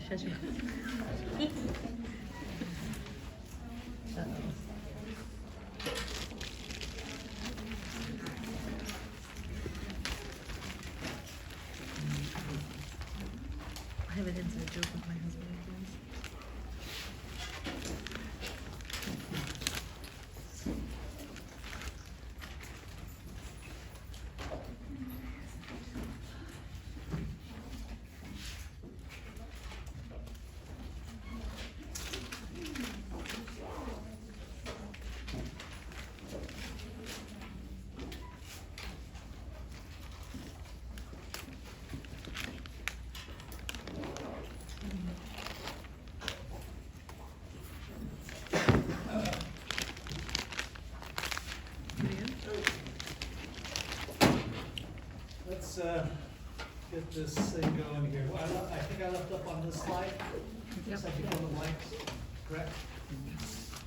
shut your I have an inside joke with my husband. Let's get this thing going here. Well, I think I left up on this slide. Looks like you fill the blanks, correct?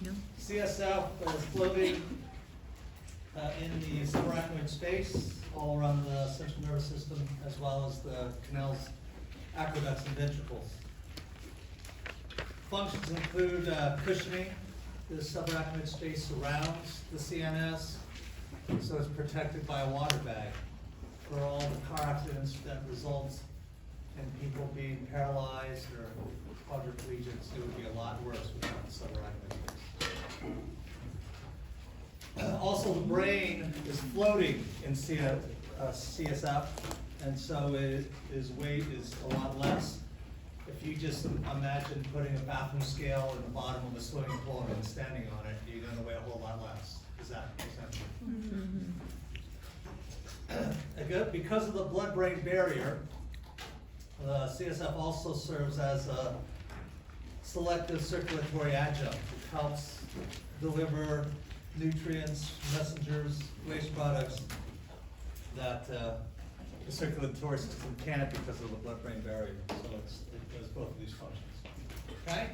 No? CSF is floating in the subarachnoid space all around the central nervous system as well as the canals, aqueducts, and ventricles. Functions include cushioning. The subarachnoid space surrounds the CNS, so it's protected by a water bag. For all the car accidents that result in people being paralyzed or quadriplegics, it would be a lot worse without the subarachnoid space. Also, the brain is floating in CSF, and so its weight is a lot less. If you just imagine putting a bathroom scale in the bottom of a swimming pool and standing on it, you're going to weigh a whole lot less. Does that make sense? Mm-hmm. Because of the blood-brain barrier, CSF also serves as a selective circulatory adjunct. It helps deliver nutrients, messengers, waste products that the circulatory system can't because of the blood-brain barrier. So it does both of these functions. Okay?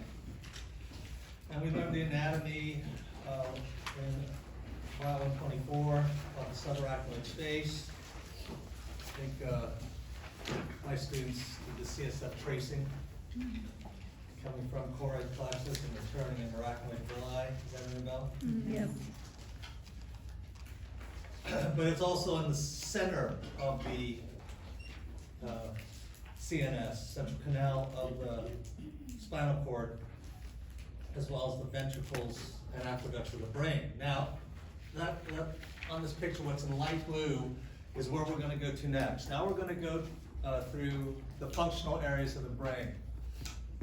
And we learned the anatomy in Bio 124 of the subarachnoid space. I think my students did the CSF tracing, coming from choroid plexus and returning in arachnoid villi. Does that ring a bell? Yep. But it's also in the center of the CNS, central canal of the spinal cord, as well as the ventricles and aqueducts of the brain. Now, that on this picture, what's in light blue is where we're going to go to next. Now we're going to go through the functional areas of the brain.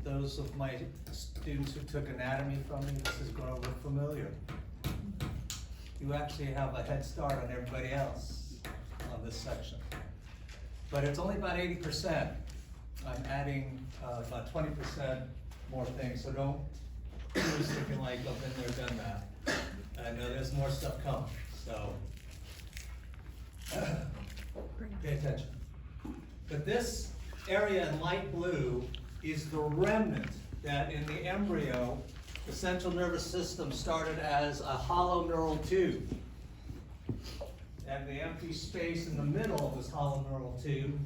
Those of my students who took anatomy from me, this is going to look familiar. You actually have a head start on everybody else on this section. But it's only about 80%. I'm adding about 20% more things, so don't be thinking like, I've been there, done that. I know there's more stuff coming, so pay attention. But this area in light blue is the remnant that in the embryo, the central nervous system started as a hollow neural tube. And the empty space in the middle of this hollow neural tube,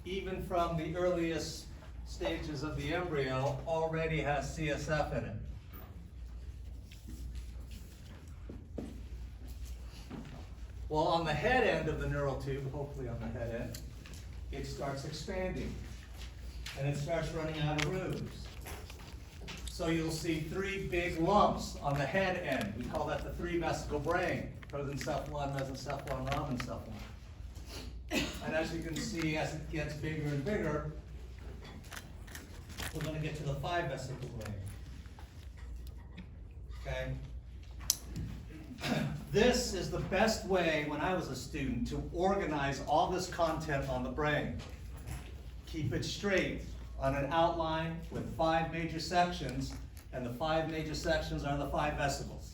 even from the earliest stages of the embryo, already has CSF in it. Well, on the head end of the neural tube, hopefully on the head end, it starts expanding. And it starts running out of rooms. So you'll see three big lumps on the head end. We call that the three-vesicle brain: prosencephalon, mesencephalon, rhomencephalon. And as you can see, as it gets bigger and bigger, we're going to get to the five-vesicle brain. Okay? This is the best way, when I was a student, to organize all this content on the brain. Keep it straight on an outline with 5 major sections, and the 5 major sections are the 5 vesicles.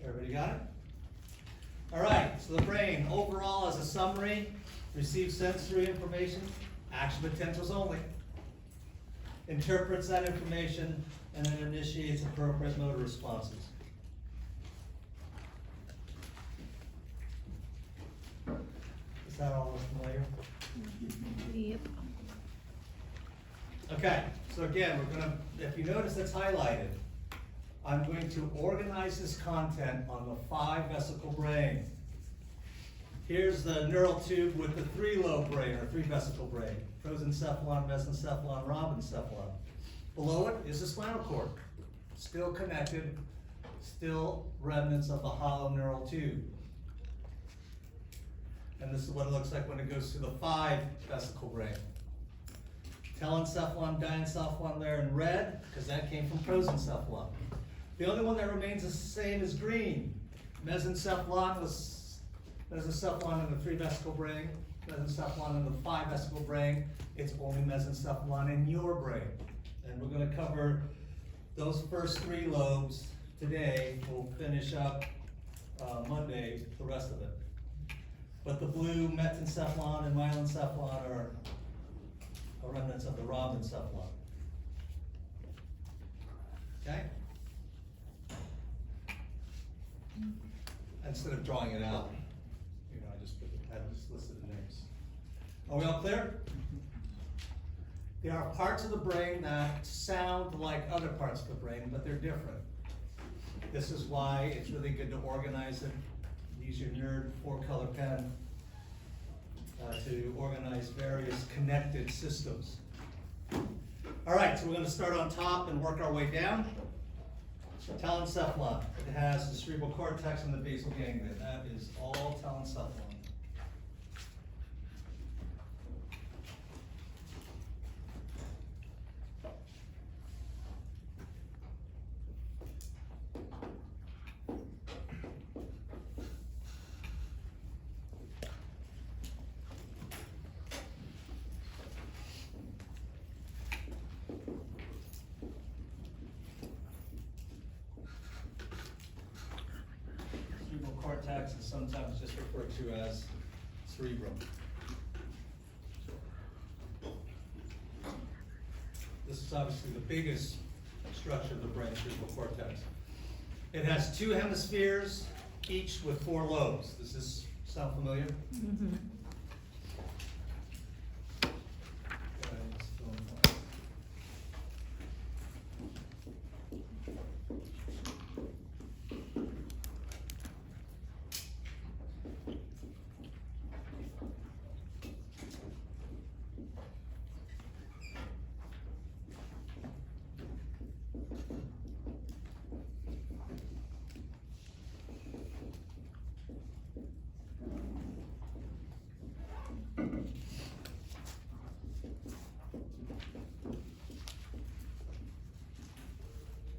Everybody got it? All right, so the brain overall, as a summary, receives sensory information, action potentials only, interprets that information, and then initiates appropriate motor responses. Is that all familiar? Yep. Okay, so again, we're gonna, if you notice it's highlighted, I'm going to organize this content on the 5-vesicle brain. Here's the neural tube with the 3-lobe brain, or 3-vesicle brain. Prosencephalon, mesencephalon, rhombencephalon. Below it is the spinal cord, still connected, still remnants of the hollow neural tube. And this is what it looks like when it goes to the 5-vesicle brain. Telencephalon, diencephalon there in red, because that came from prosencephalon. The only one that remains the same is green. Mesencephalon was mesencephalon in the 3-vesicle brain, mesencephalon in the 5-vesicle brain. It's only mesencephalon in your brain. And we're going to cover those first 3 lobes today. We'll finish up Monday, the rest of it. But the blue metencephalon and myelencephalon are remnants of the rhombencephalon. Okay? Instead of drawing it out, I just listed the names. Are we all clear? There are parts of the brain that sound like other parts of the brain, but they're different. This is why it's really good to organize it. Use your nerd 4-color pen to organize various connected systems. All right, so we're going to start on top and work our way down. Telencephalon. It has the cerebral cortex and the basal ganglia. That is all telencephalon. Cortex is sometimes just referred to as cerebrum. This is obviously the biggest structure of the brain, cerebral cortex. It has 2 hemispheres, each with 4 lobes. Does this sound familiar? Mm-hmm.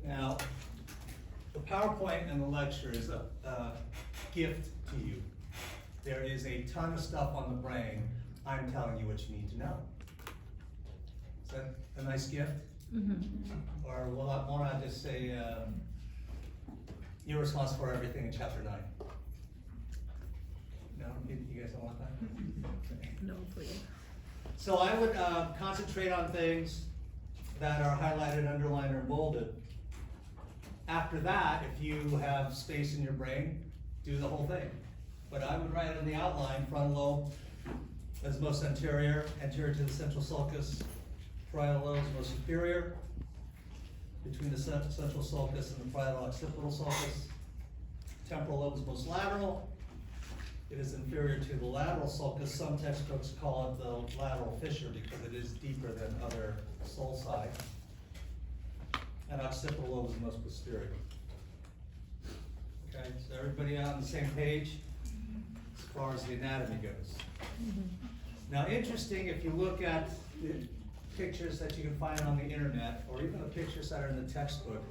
Now, the PowerPoint and the lecture is a gift to you. There is a ton of stuff on the brain. I'm telling you what you need to know. Is that a nice gift? Mm-hmm. Or won't I just say, you're responsible for everything in chapter 9? No? You guys don't want that? No, please. So I would concentrate on things that are highlighted, underlined, or bolded. After that, if you have space in your brain, do the whole thing. But I would write in the outline, frontal lobe is most anterior to the central sulcus, parietal lobe is most superior, between the central sulcus and the parietal occipital sulcus. Temporal lobe is most lateral. It is inferior to the lateral sulcus. Some textbooks call it the lateral fissure because it is deeper than other sulci. And occipital lobe is the most posterior. Okay, so everybody on the same page as far as the anatomy goes. Mm-hmm. Now, interesting, if you look at the pictures that you can find on the internet, or even the pictures that are in the textbook,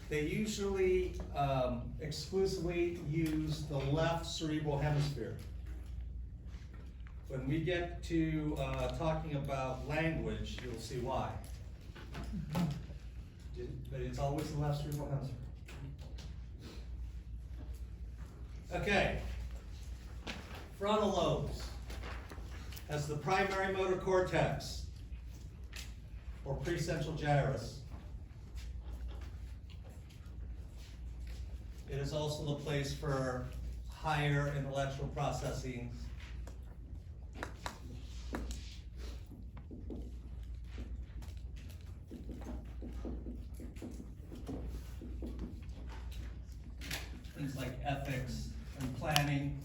they usually exclusively use the left cerebral hemisphere. When we get to talking about language, you'll see why. But it's always the left cerebral hemisphere. Okay. Frontal lobes has the primary motor cortex, or precentral gyrus. It is also the place for higher intellectual processing. things like ethics and planning.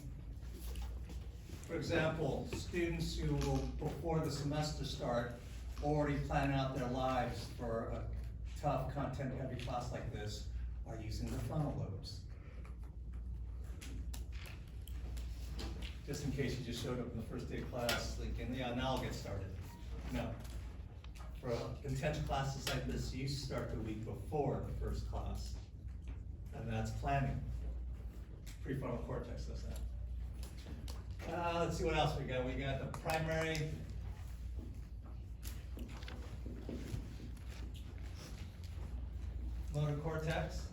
For example, students who will, before the semester start, already plan out their lives for a tough, content-heavy class like this are using the frontal lobes. Just in case you just showed up in the first day of class thinking, yeah, now I'll get started. No. For intense classes like this, you start the week before the first class, and that's planning. Prefrontal cortex does that. Let's see what else we got. We got the primary motor cortex.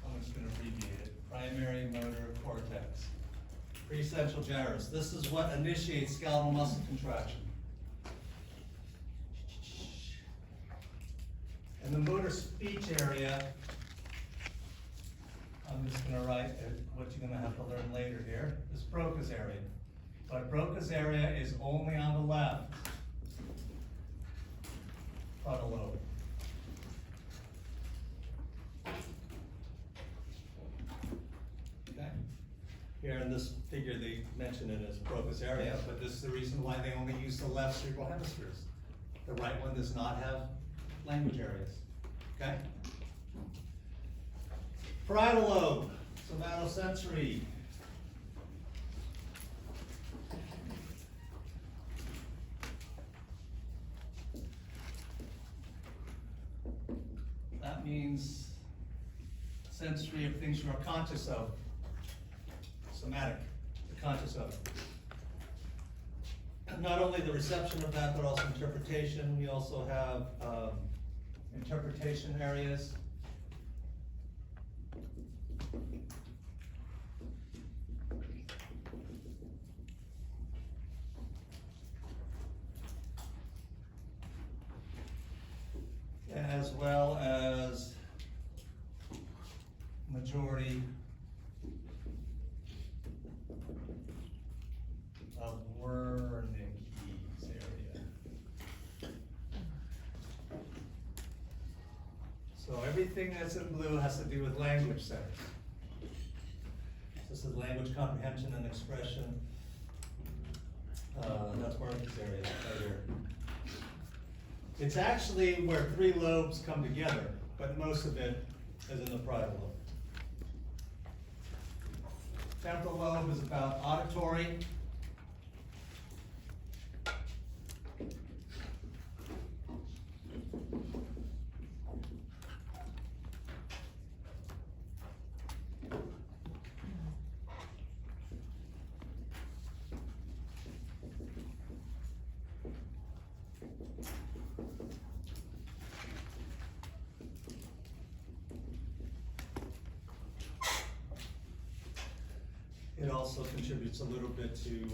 I'm just going to abbreviate it. Primary motor cortex. Precentral gyrus. This is what initiates skeletal muscle contraction. In the motor speech area, I'm just going to write what you're going to have to learn later here, is Broca's area. But Broca's area is only on the left frontal lobe. Okay. Here in this figure, they mention it as Broca's area, but this is the reason why they only use the left cerebral hemispheres. The right one does not have language areas. Okay? Parietal lobe, somatosensory. That means sensory of things you are conscious of. Somatic, the conscious of. And not only the reception of that, but also interpretation. We also have interpretation areas. As well as majority of Wernicke's area. So everything that's in blue has to do with language centers. This is language comprehension and expression. That's Wernicke's area right here. It's actually where three lobes come together, but most of it is in the parietal lobe. Temporal lobe is about auditory. It also contributes a little bit to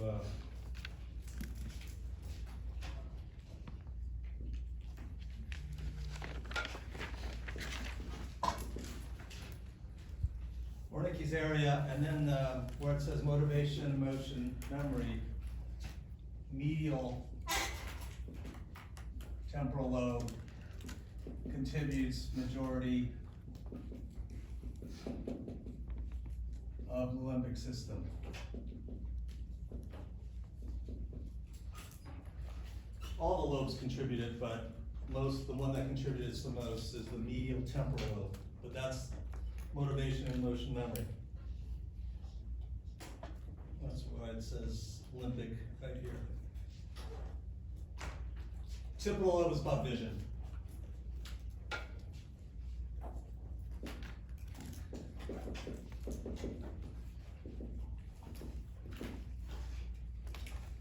Wernicke's area, and then where it says motivation, emotion, memory, medial temporal lobe contributes majority of the limbic system. All the lobes contributed, but the one that contributed the most is the medial temporal lobe, but that's motivation, emotion, memory. That's why it says limbic right here. Temporal lobe is about vision.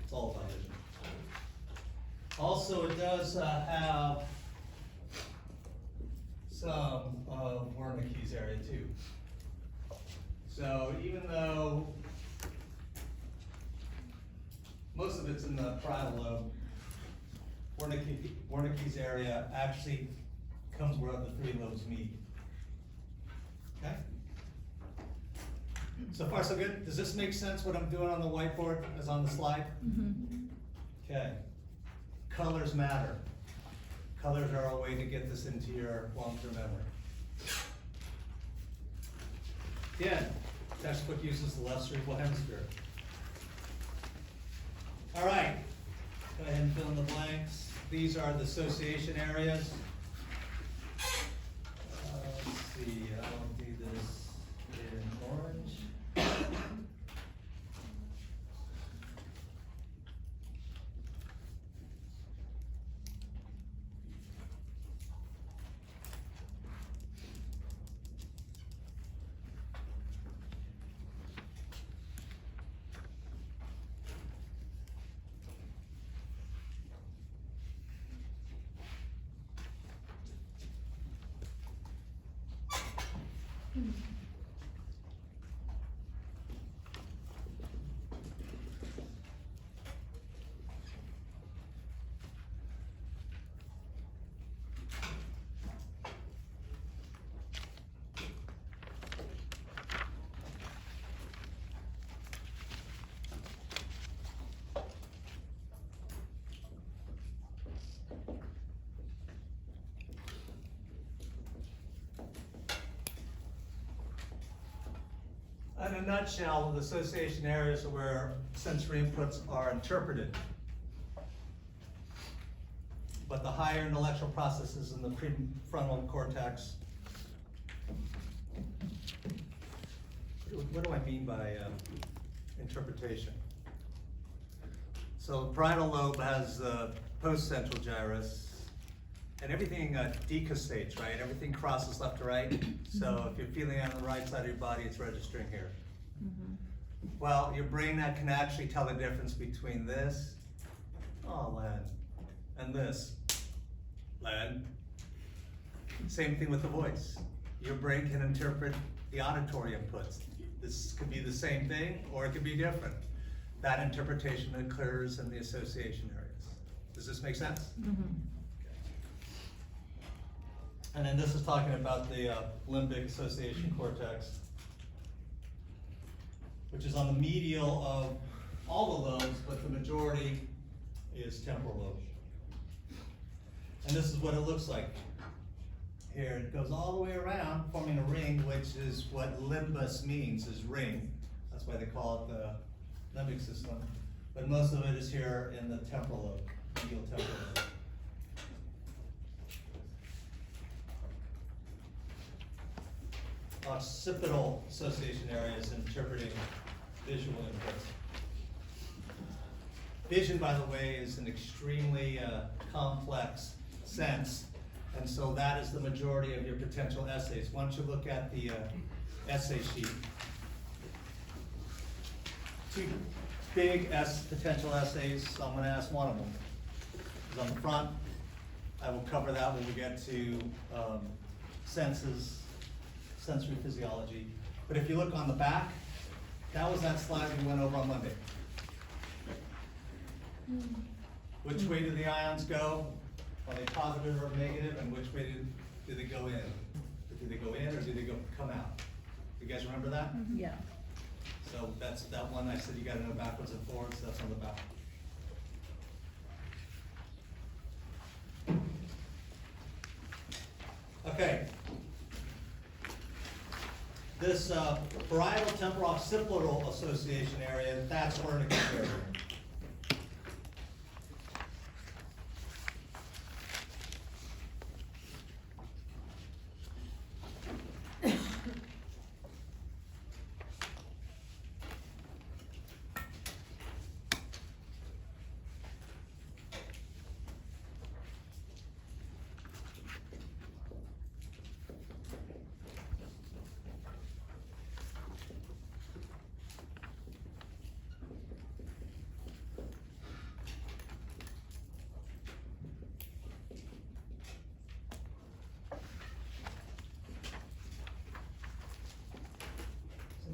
It's all about vision. Also, it does have some of Wernicke's area too. So even though most of it's in the parietal lobe, Wernicke's area actually comes where the three lobes meet. Okay? So far, so good? Does this make sense, what I'm doing on the whiteboard as on the slide? Mm-hmm. Okay. Colors matter. Colors are a way to get this into your long-term memory. Again, textbook uses the left cerebral hemisphere. All right, go ahead and fill in the blanks. These are the association areas. Let's see, I'll do this in orange. In a nutshell, the association areas are where sensory inputs are interpreted. But the higher intellectual processes in the prefrontal cortex. What do I mean by interpretation? So parietal lobe has the post-central gyrus, and everything decussates, right? Everything crosses left to right. So if you're feeling it on the right side of your body, it's registering here. Well, your brain can actually tell the difference between this, oh, Len, and this, Len. Same thing with the voice. Your brain can interpret the auditory inputs. This could be the same thing, or it could be different. That interpretation occurs in the association areas. Does this make sense? And then this is talking about the limbic association cortex, which is on the medial of all the lobes, but the majority is temporal lobe. And this is what it looks like. Here, it goes all the way around, forming a ring, which is what limbus means, is ring. That's why they call it the limbic system. But most of it is here in the temporal lobe, medial temporal lobe. Occipital association areas interpreting visual inputs. Vision, by the way, is an extremely complex sense, and so that is the majority of your potential essays. Why don't you look at the essay sheet. Two big potential essays, so I'm going to ask one of them. It's on the front. I will cover that when we get to senses, sensory physiology. But if you look on the back, that was that slide we went over on Monday. Which way do the ions go? Are they positive or negative? And which way do they go in? Do they go in or do they come out? You guys remember that? Yeah. So that's that one I said you gotta know backwards and forwards, that's on the back. Okay. This parietal temporal occipital association area, that's Wernicke's area.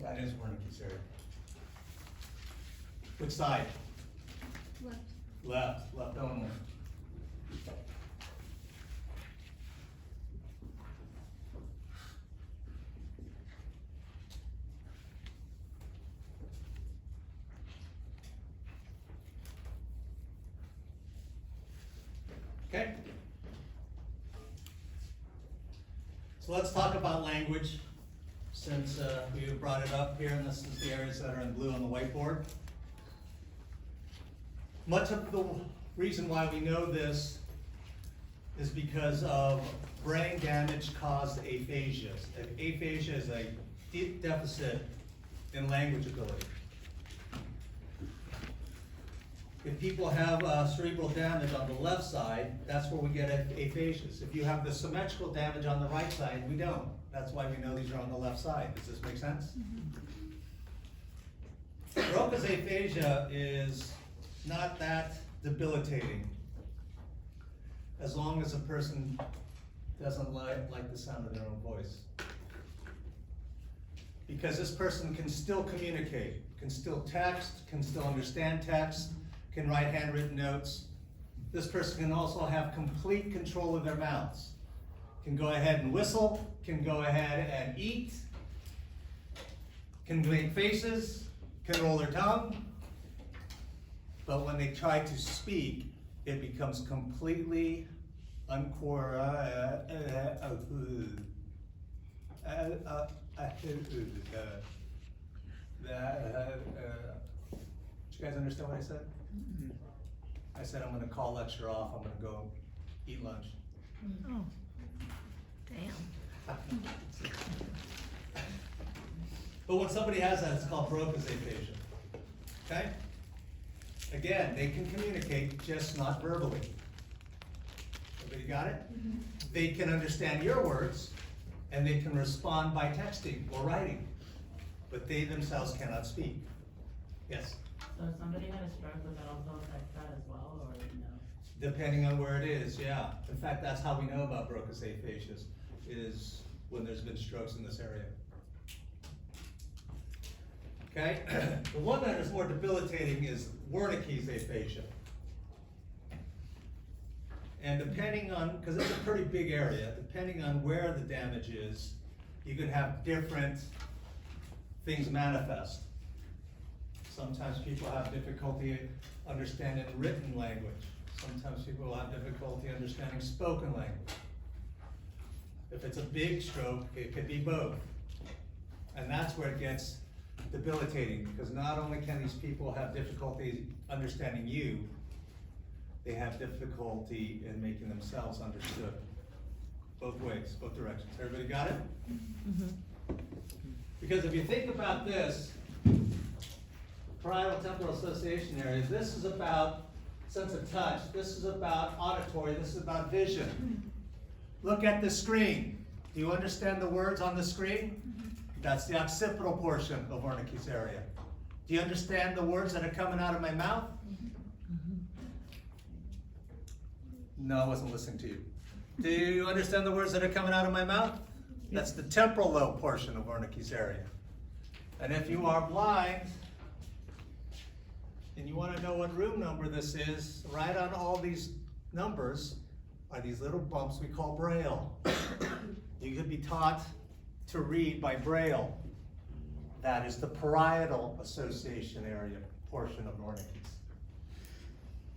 That is Wernicke's area. Which side? Left. Left only. Okay. So let's talk about language. since we brought it up here, and this is the areas that are in blue on the whiteboard. Much of the reason why we know this is because of brain damage caused aphasia. Aphasia is a deep deficit in language ability. If people have cerebral damage on the left side, that's where we get aphasias. If you have the symmetrical damage on the right side, we don't. That's why we know these are on the left side. Does this make sense? Broca's aphasia is not that debilitating as long as a person doesn't like the sound of their own voice. Because this person can still communicate, can still text, can still understand text, can write handwritten notes. This person can also have complete control of their mouths. Can go ahead and whistle, can go ahead and eat, can make faces, can roll their tongue. But when they try to speak, it becomes completely uncoordinated. Did you guys understand what I said? I said I'm gonna call lecture off, I'm gonna go eat lunch. Oh, damn. But when somebody has that, it's called Broca's aphasia, okay? Again, they can communicate, just not verbally. Everybody got it? They can understand your words, and they can respond by texting or writing, but they themselves cannot speak. Yes? So if somebody had a stroke, would that also affect that as well, or no? Depending on where it is, yeah. In fact, that's how we know about Broca's aphasias, is when there's been strokes in this area. Okay? The one that is more debilitating is Wernicke's aphasia. And depending on, because it's a pretty big area, depending on where the damage is, you can have different things manifest. Sometimes people have difficulty understanding written language. Sometimes people will have difficulty understanding spoken language. If it's a big stroke, it could be both. And that's where it gets debilitating, because not only can these people have difficulty understanding you, they have difficulty in making themselves understood. Both ways, both directions. Everybody got it? Because if you think about this, parietal temporal association area, this is about sense of touch, this is about auditory, this is about vision. Look at the screen. Do you understand the words on the screen? That's the occipital portion of Wernicke's area. Do you understand the words that are coming out of my mouth? No, I wasn't listening to you. Do you understand the words that are coming out of my mouth? That's the temporal lobe portion of Wernicke's area. And if you are blind, and you want to know what room number this is, right on all these numbers are these little bumps we call Braille. You could be taught to read by Braille. That is the parietal association area portion of Wernicke's.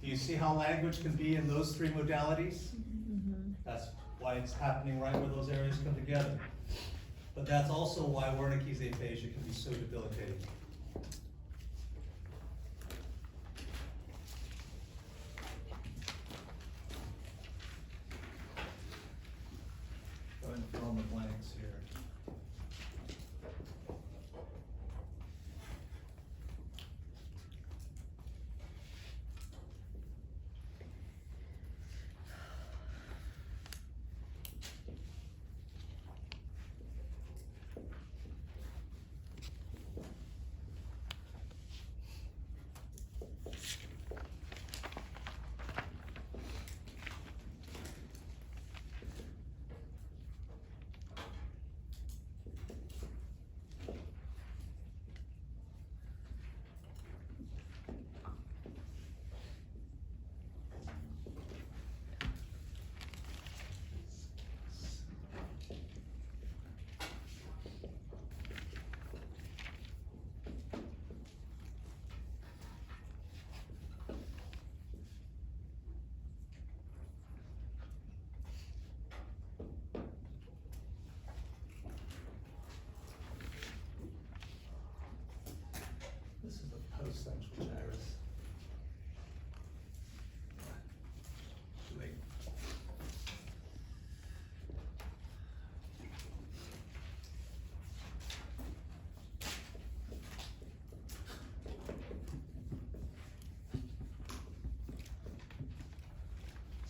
Do you see how language can be in those three modalities? That's why it's happening right where those areas come together. But that's also why Wernicke's aphasia can be so debilitating. Go ahead and fill in the blanks here.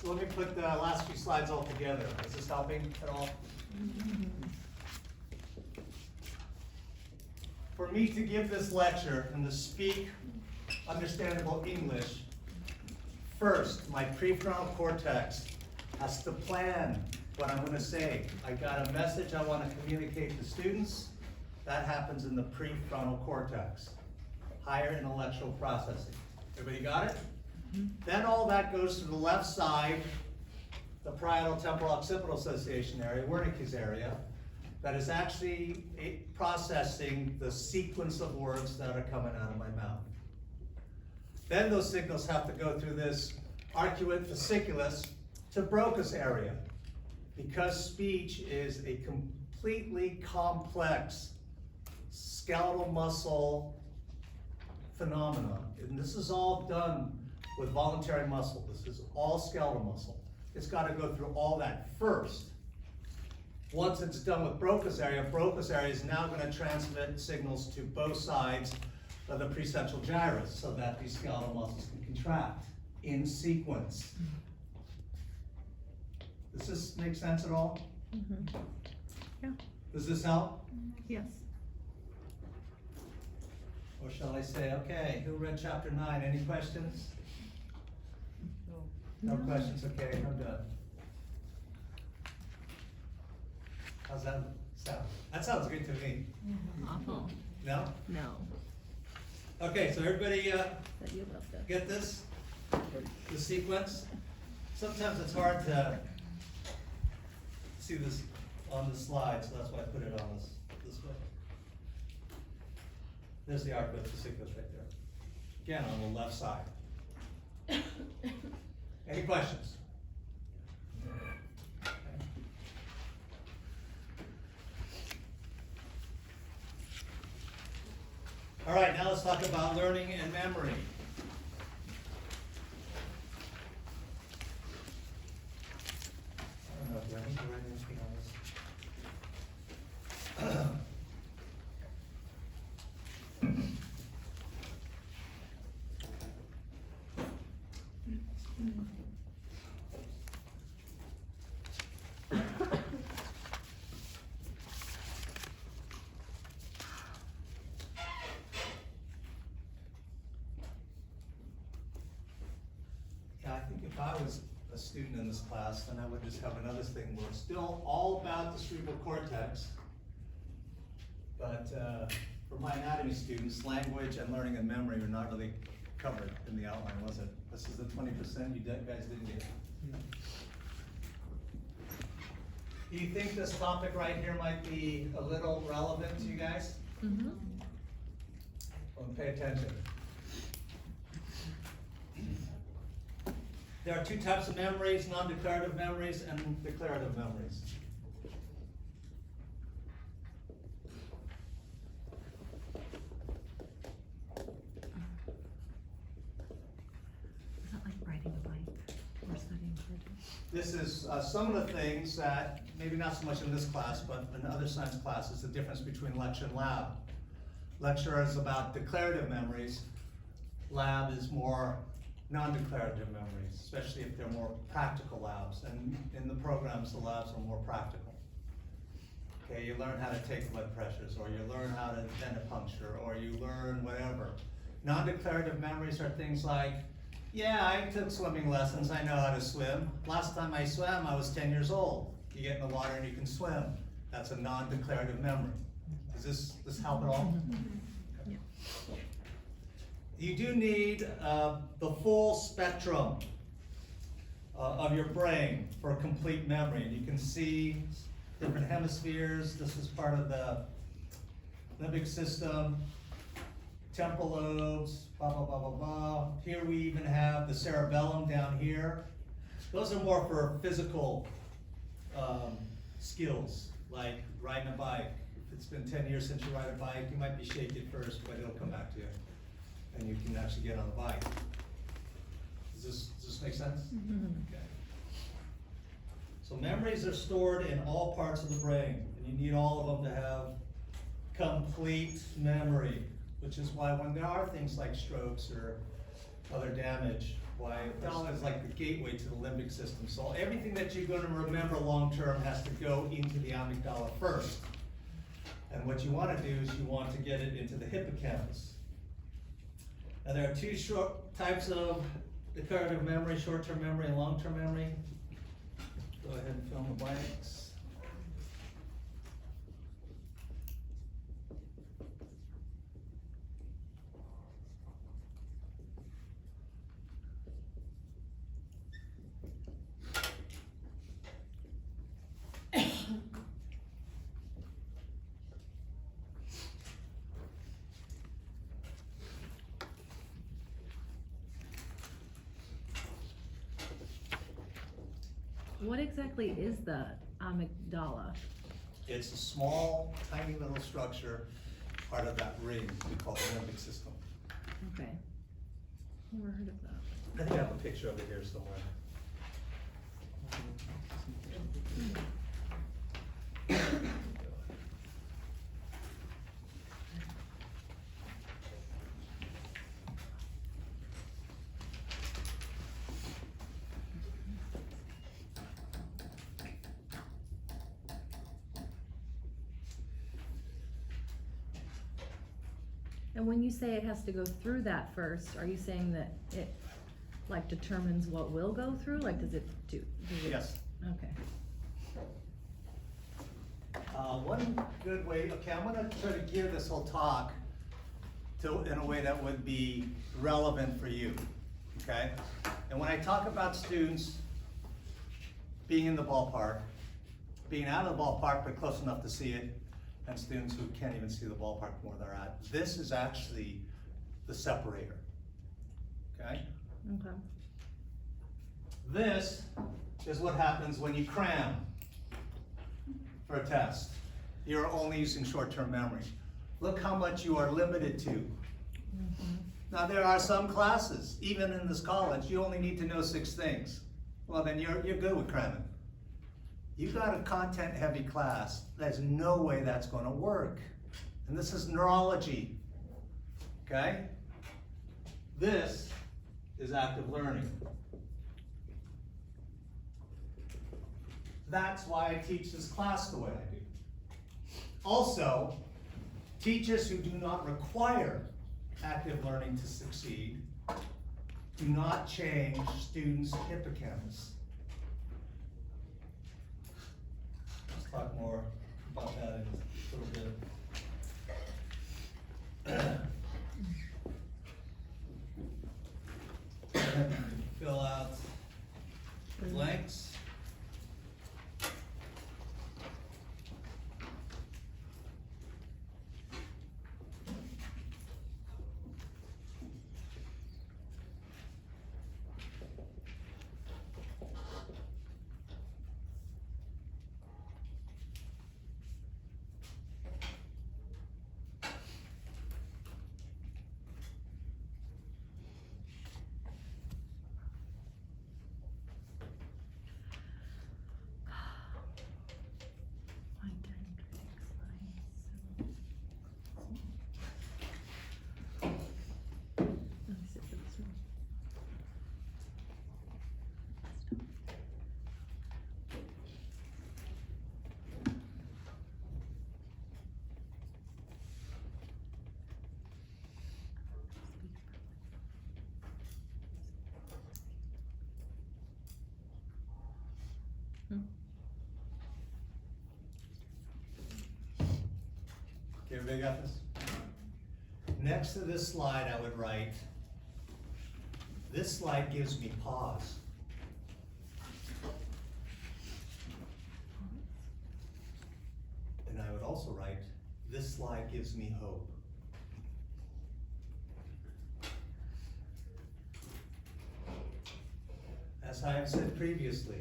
let me put the last few slides all together. Is this helping at all? For me to give this lecture and to speak understandable English, first, my prefrontal cortex has to plan what I'm gonna say. I got a message I wanna communicate to students. That happens in the prefrontal cortex, higher intellectual processing. Everybody got it? Then all that goes to the left side, the parietal temporal occipital association area, Wernicke's area, that is actually processing the sequence of words that are coming out of my mouth. Then those signals have to go through this arcuate fasciculus to Broca's area. Because speech is a completely complex skeletal muscle phenomenon, and this is all done with voluntary muscle. This is all skeletal muscle. It's got to go through all that first. Once it's done with Broca's area is now going to transmit signals to both sides of the precentral gyrus so that these skeletal muscles can contract in sequence. Does this make sense at all? Yeah. Does this help? Yes. Or shall I say, okay, who read chapter 9? Any questions? No questions, okay, I'm done. How's that sound? That sounds good to me. Awful. No? No. Okay, so everybody But you love that. get this? The sequence? Sometimes it's hard to see this on the slide, so that's why I put it on this way. There's the arcuate fasciculus right there. Again, on the left side. Any questions? Okay. All right, now let's talk about learning and memory. I don't know, do I need to write anything on this? Yeah, I think if I was a student in this class, then I would just have another thing where it's still all about the cerebral cortex. But for my anatomy students, language and learning and memory are not really covered in the outline, was it? This is the 20% you guys didn't get. Do you think this topic right here might be a little relevant to you guys? Mm-hmm. Well, pay attention. There are two types of memories, non-declarative memories and declarative memories. Is that like riding a bike or studying cartoons? This is some of the things that, maybe not so much in this class, but in other science classes, the difference between lecture and lab. Lecture is about declarative memories. Lab is more non-declarative memories, especially if they're more practical labs. And in the programs, the labs are more practical. Okay, you learn how to take blood pressures, or you learn how to venipuncture, or you learn whatever. Non-declarative memories are things like, yeah, I took swimming lessons, I know how to swim. Last time I swam, I was 10 years old. You get in the water and you can swim. That's a non-declarative memory. Does this help at all? Yeah. You do need the full spectrum of your brain for complete memory. You can see different hemispheres. This is part of the limbic system, temporal lobes, blah, blah, blah, blah, blah. Here we even have the cerebellum down here. Those are more for physical skills, like riding a bike. If it's been 10 years since you ride a bike, you might be shaky at first, but it'll come back to you. And you can actually get on the bike. Does this make sense? Mm-hmm. Okay. So memories are stored in all parts of the brain, and you need all of them to have complete memory, which is why when there are things like strokes or other damage. Why amygdala is like the gateway to the limbic system. So everything that you're gonna remember long-term has to go into the amygdala first. And what you wanna do is you want to get it into the hippocampus. Now there are two types of declarative memory, short-term memory and long-term memory. Go ahead and fill in the blanks. What exactly is the amygdala? It's a small, tiny little structure, part of that ring we call the limbic system. Okay. Never heard of that. I think I have a picture of it here somewhere. And when you say it has to go through that first, are you saying that it like determines what will go through? Like, does it do? Yes. Okay. One good way, okay, I'm gonna try to gear this whole talk in a way that would be relevant for you, okay? And when I talk about students being in the ballpark, being out of the ballpark but close enough to see it, and students who can't even see the ballpark from where they're at, this is actually the separator, okay? Okay. This is what happens when you cram for a test. You're only using short-term memory. Look how much you are limited to. Mm-hmm. Now there are some classes, even in this college, you only need to know 6 things. Well then you're good with cramming. You got a content-heavy class, there's no way that's gonna work. And this is neurology, okay? This is active learning. That's why I teach this class the way I do. Also, teachers who do not require active learning to succeed do not change students' hippocampus. Let's talk more about that in a little bit. Fill out the blanks. Okay, everybody got this? Next to this slide, I would write, this slide gives me pause. And I would also write, this slide gives me hope. As I have said previously,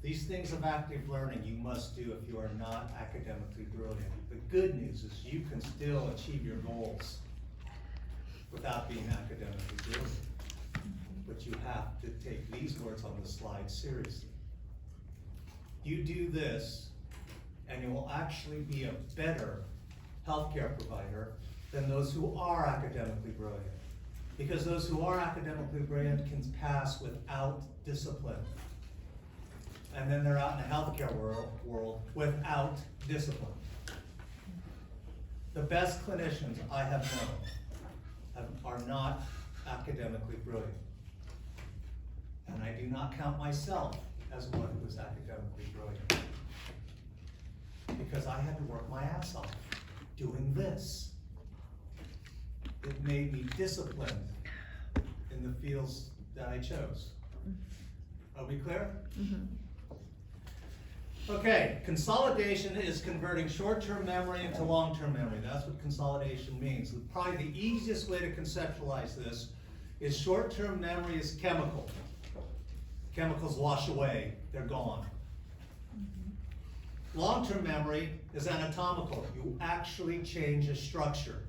these things of active learning you must do if you are not academically brilliant. The good news is you can still achieve your goals without being academically brilliant. But you have to take these words on the slide seriously. You do this, and you will actually be a better healthcare provider than those who are academically brilliant. Because those who are academically brilliant can pass without discipline. And then they're out in the healthcare world without discipline. The best clinicians I have known are not academically brilliant. And I do not count myself as one who is academically brilliant. Because I had to work my ass off doing this. It made me disciplined in the fields that I chose. Are we clear? Mm-hmm. Okay, consolidation is converting short-term memory into long-term memory. That's what consolidation means. Probably the easiest way to conceptualize this is short-term memory is chemical. Chemicals wash away, they're gone. Long-term memory is anatomical. You actually change a structure.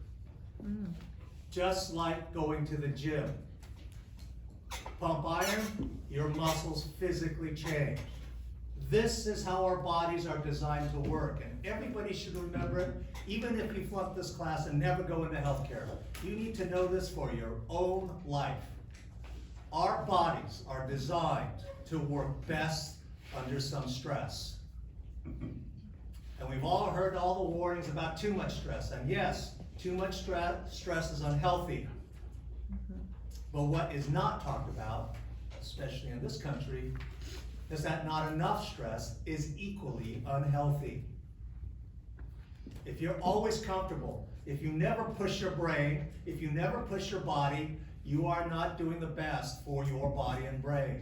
Just like going to the gym. Pump iron, your muscles physically change. This is how our bodies are designed to work, and everybody should remember it, even if you flunk this class and never go into healthcare. You need to know this for your own life. Our bodies are designed to work best under some stress. And we've all heard all the warnings about too much stress, and yes, too much stress is unhealthy. But what is not talked about, especially in this country, is that not enough stress is equally unhealthy. If you're always comfortable, if you never push your brain, if you never push your body, you are not doing the best for your body and brain.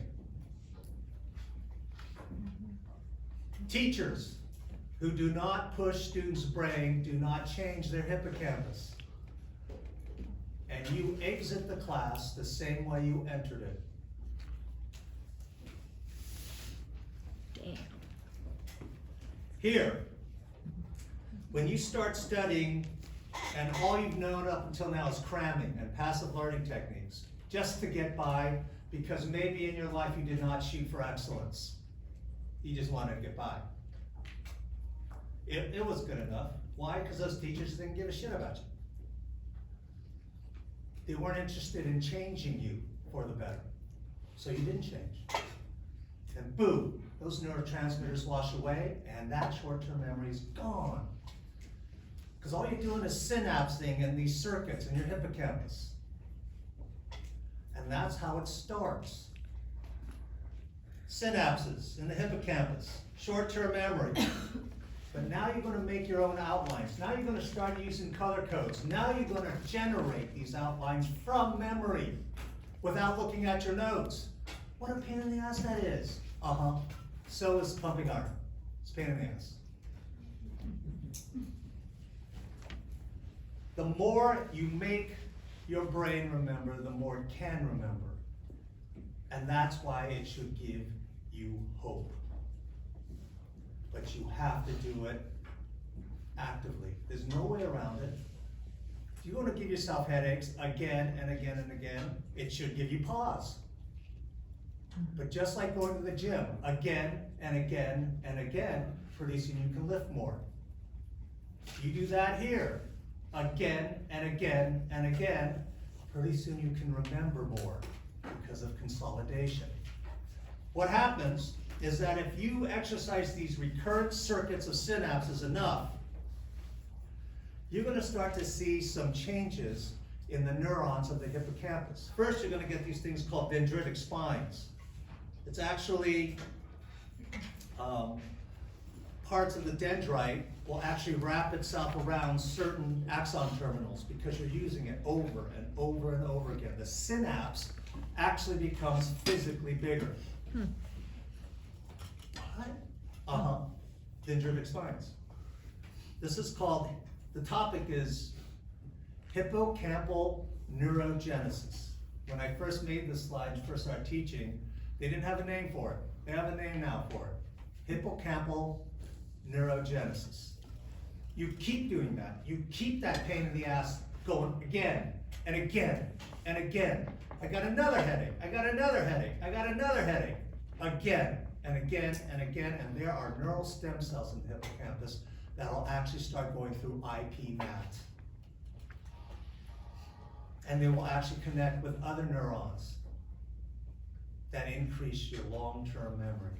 Teachers who do not push students' brain do not change their hippocampus. And you exit the class the same way you entered it. Damn. Here, when you start studying and all you've known up until now is cramming and passive learning techniques, just to get by, because maybe in your life you did not shoot for excellence. You just wanted to get by. It was good enough. Why? Because those teachers didn't give a shit about you. They weren't interested in changing you for the better. So you didn't change. And boom, those neurotransmitters wash away and that short-term memory is gone. Because all you're doing is synapsing in these circuits in your hippocampus. And that's how it starts. Synapses in the hippocampus, short-term memory. But now you're going to make your own outlines. Now you're going to start using color codes. Now you're going to generate these outlines from memory without looking at your notes. What a pain in the ass that is. So is pumping iron. It's a pain in the ass. The more you make your brain remember, the more it can remember. And that's why it should give you hope. But you have to do it actively. There's no way around it. If you're going to give yourself headaches again and again and again, it should give you pause. But just like going to the gym again and again and again, pretty soon you can lift more. You do that here again and again and again, pretty soon you can remember more because of consolidation. What happens is that if you exercise these recurrent circuits of synapses enough, you're going to start to see some changes in the neurons of the hippocampus. First, you're going to get these things called dendritic spines. It's actually parts of the dendrite will actually wrap itself around certain axon terminals because you're using it over and over and over again. The synapse actually becomes physically bigger. What? Dendritic spines. This is called, the topic is hippocampal neurogenesis. When I first made this slide and first started teaching, they didn't have a name for it. They have a name now for it. Hippocampal neurogenesis. You keep doing that. You keep that pain in the ass going again and again and again. I got another headache. I got another headache. I got another headache. Again and again and again. And there are neural stem cells in the hippocampus that will actually start going through IPMAT. and they will actually connect with other neurons that increase your long-term memory.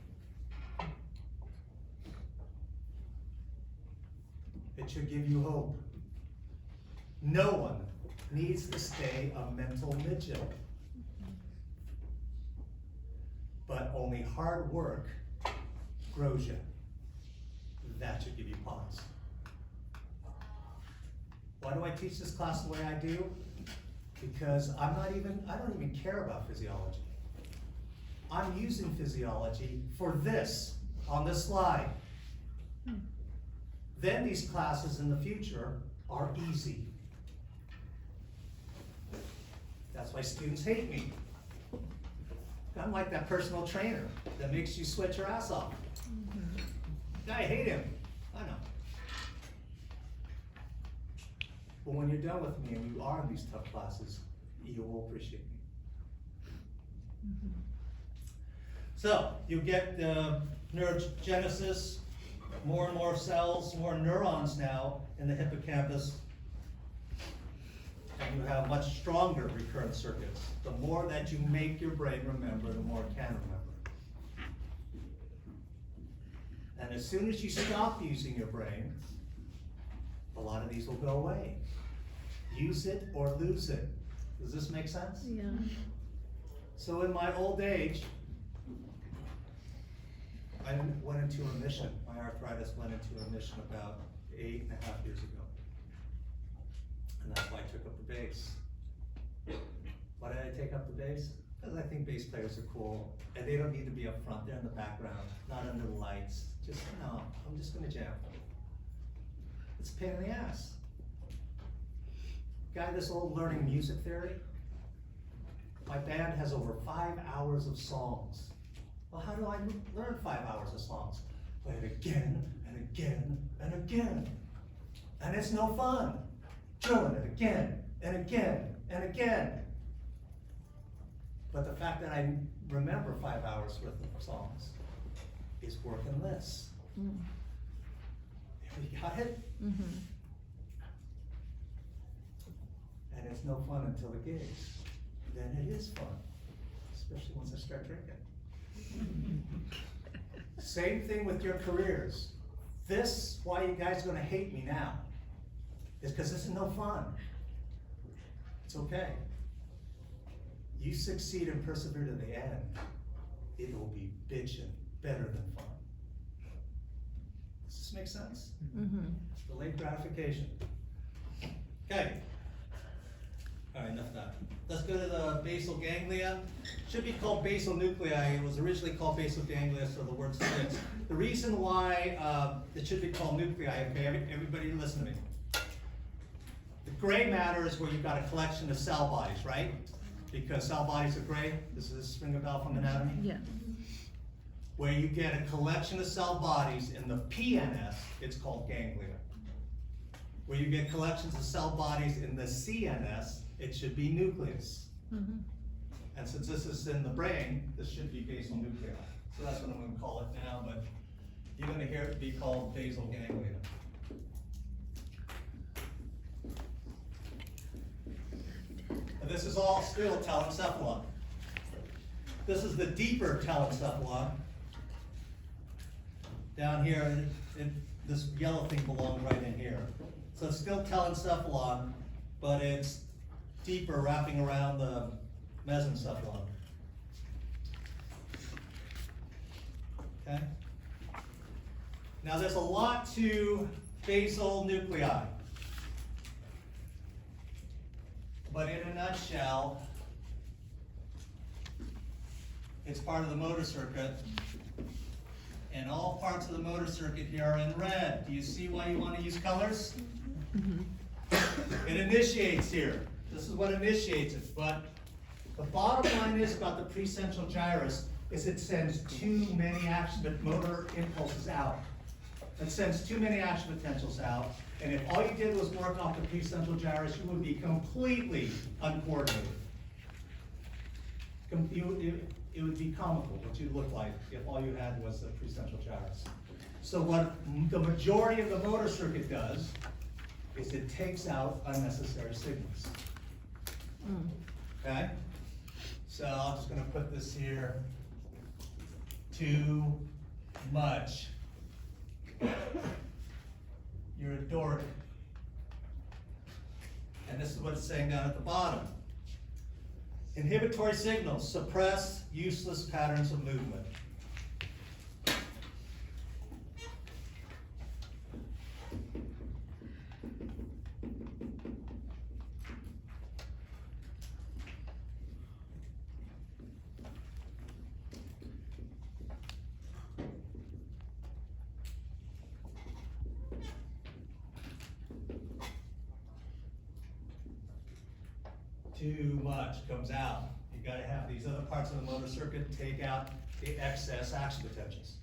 It should give you hope. No one needs to stay a mental midget. But only hard work grows you. That should give you pause. Why do I teach this class the way I do? Because I don't even care about physiology. I'm using physiology for this, on this slide. Then these classes in the future are easy. That's why students hate me. I'm like that personal trainer that makes you sweat your ass off. I hate him, I know. But when you're done with me and you are in these tough classes, you will appreciate me. So, you get the neurogenesis, more and more cells, more neurons now in the hippocampus, and you have much stronger recurrent circuits. The more that you make your brain remember, the more it can remember. And as soon as you stop using your brain, a lot of these will go away. Use it or lose it. Does this make sense? Yeah. So in my old age, I went into remission. My arthritis went into remission about 8.5 years ago. And that's why I took up the bass. Why did I take up the bass? Because I think bass players are cool, and they don't need to be up front, they're in the background, not under the lights. Just, no, I'm just gonna jam. It's a pain in the ass. Guy, this old learning music theory, my band has over 5 hours of songs. Well, how do I learn 5 hours of songs? Play it again, and again, and again. And it's no fun. Drilling it again, and again, and again. But the fact that I remember 5 hours worth of songs is working this. Mm. You got it? Mm-hmm. And it's no fun until the gigs. Then it is fun, especially once I start drinking. Same thing with your careers. This, why you guys are gonna hate me now, is because this is no fun. It's okay. You succeed and persevere to the end, it will be bitchin' better than fun. Does this make sense? Mm-hmm. Delayed gratification. Okay. All right, enough of that. Let's go to the basal ganglia. Should be called basal nuclei. It was originally called basal ganglia, so the word sticks. The reason why it should be called nuclei, okay, everybody listen to me. The gray matter is where you've got a collection of cell bodies, right? Because cell bodies are gray. Does this ring a bell from anatomy? Yeah. Where you get a collection of cell bodies in the PNS, it's called ganglia. Where you get collections of cell bodies in the CNS, it should be nucleus. Mm-hmm. And since this is in the brain, this should be basal nuclei. So that's what I'm going to call it now, but you're going to hear it be called basal ganglia. And this is all still telencephalon. This is the deeper telencephalon. Down here, this yellow thing belongs right in here. So it's still telencephalon, but it's deeper, wrapping around the mesencephalon. Okay? Now there's a lot to basal nuclei. But in a nutshell, it's part of the motor circuit. And all parts of the motor circuit here are in red. Do you see why you want to use colors? It initiates here. This is what initiates it. But the bottom line is about the precentral gyrus is it sends too many motor impulses out. It sends too many action potentials out. And if all you did was work off the precentral gyrus, you would be completely uncoordinated. It would be comical what you'd look like if all you had was the precentral gyrus. So what the majority of the motor circuit does is it takes out unnecessary signals. Mm. Okay? So I'm just gonna put this here. Too much. You're a dork. And this is what it's saying down at the bottom. Inhibitory signals suppress useless patterns of movement. Too much comes out. You gotta have these other parts of the motor circuit take out the excess action potentials.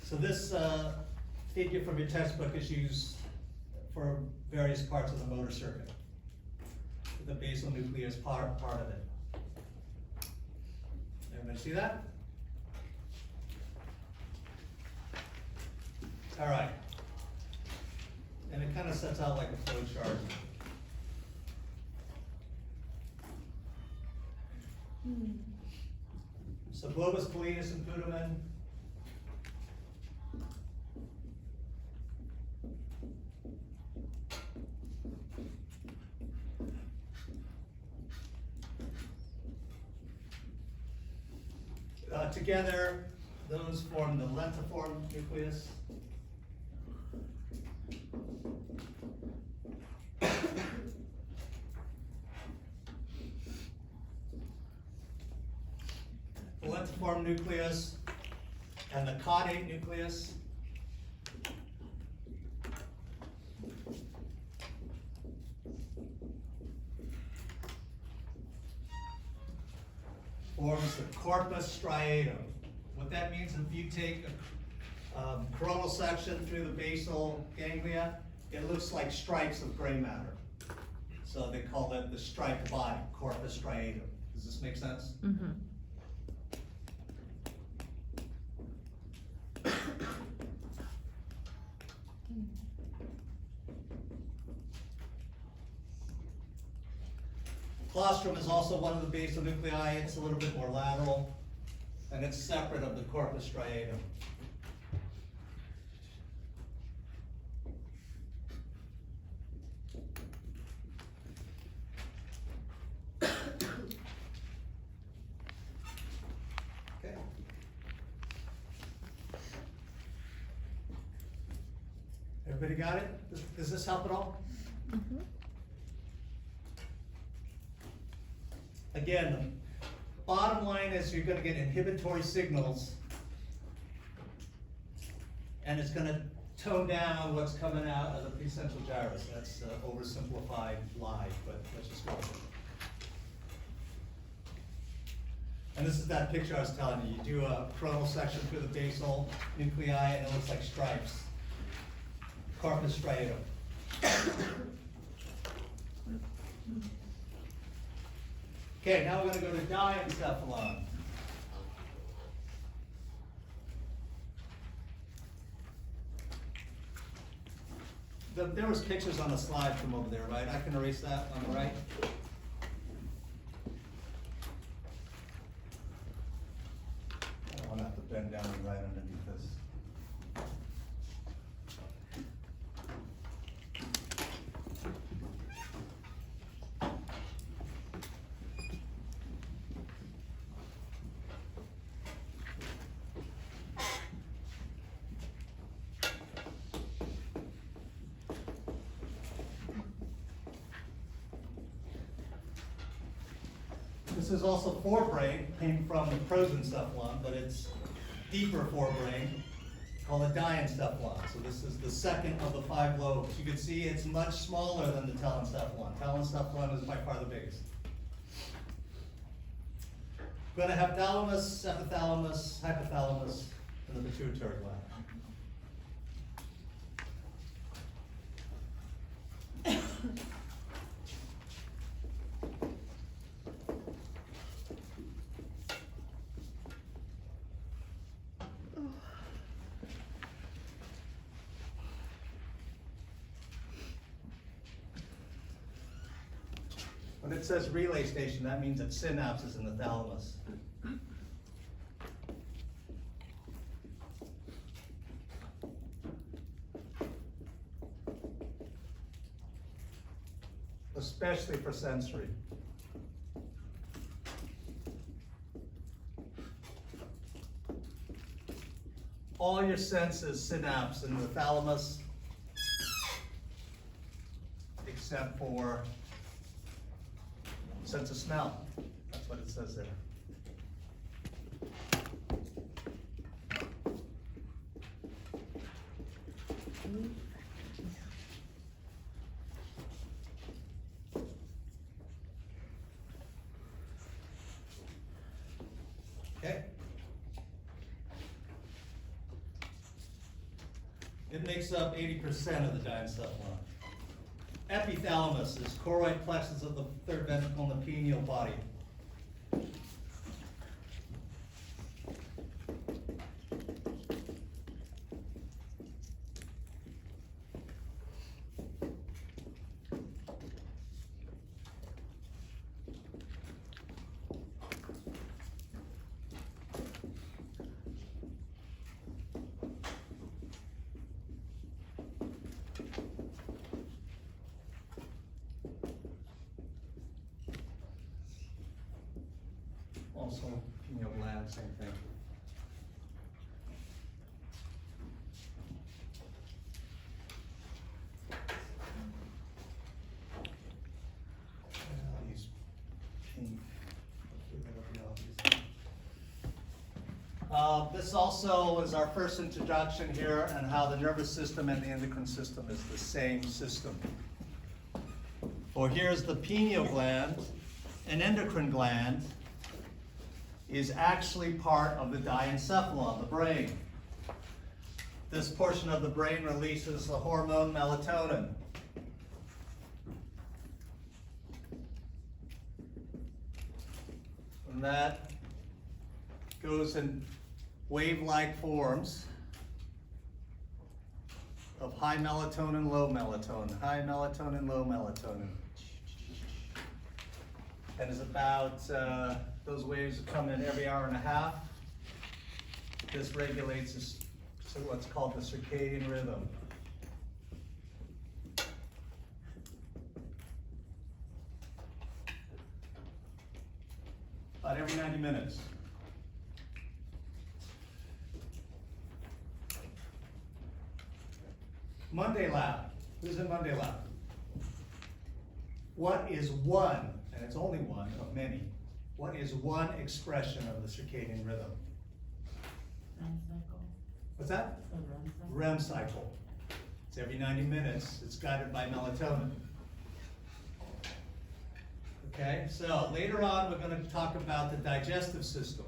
So this figure from your textbook is used for various parts of the motor circuit. The basal nucleus is part of it. Everybody see that? All right. And it kind of sets out like a flow chart. So globus pallidus and putamen. Together, those form the lentiform nucleus. The lentiform nucleus and the caudate nucleus. Forms the corpus striatum. What that means, if you take a coronal section through the basal ganglia, it looks like stripes of gray matter. So they call that the striped body, corpus striatum. Does this make sense? Mm-hmm. Claustrum is also one of the basal nuclei. It's a little bit more lateral, and it's separate of the corpus striatum. Okay. Everybody got it? Does this help at all? Mm-hmm. Again, the bottom line is you're gonna get inhibitory signals, and it's gonna tone down what's coming out of the precentral gyrus. That's oversimplified lie, but let's just go with it. And this is that picture I was telling you. You do a coronal section through the basal nuclei, and it looks like stripes. Corpus striatum. Okay, now we're gonna go to diencephalon. There was pictures on the slide from over there, right? I can erase that on the right. I don't wanna have to bend down and write underneath this. This is also forebrain, came from the prosencephalon, but it's deeper forebrain, called a diencephalon. So this is the second of the 5 lobes. You can see it's much smaller than the telencephalon. Telencephalon is by far the biggest. We're gonna have thalamus, epithalamus, hypothalamus, and the pituitary gland. When it says relay station, that means it's synapses in the thalamus. Especially for sensory. All your senses synapse in the thalamus, except for sense of smell. That's what it says there. Okay. It makes up 80% of the diencephalon. Epithalamus is choroid plexus of the third ventricle in the pineal body. Also, pineal gland, same thing. I'll use pink. Hopefully that'll be obvious. This also is our first introduction here on how the nervous system and the endocrine system is the same system. For here's the pineal gland, an endocrine gland is actually part of the diencephalon, the brain. This portion of the brain releases the hormone melatonin. And that goes in wave-like forms of high melatonin, low melatonin, high melatonin, low melatonin. And is about, those waves come in every hour and a half. This regulates what's called the circadian rhythm. About every 90 minutes. Monday Lab. Who's in Monday Lab? What is one, and it's only one of many, what is one expression of the circadian rhythm? REM cycle. What's that? So REM cycle. REM cycle. It's every 90 minutes. It's guided by melatonin. Okay, so later on we're going to talk about the digestive system.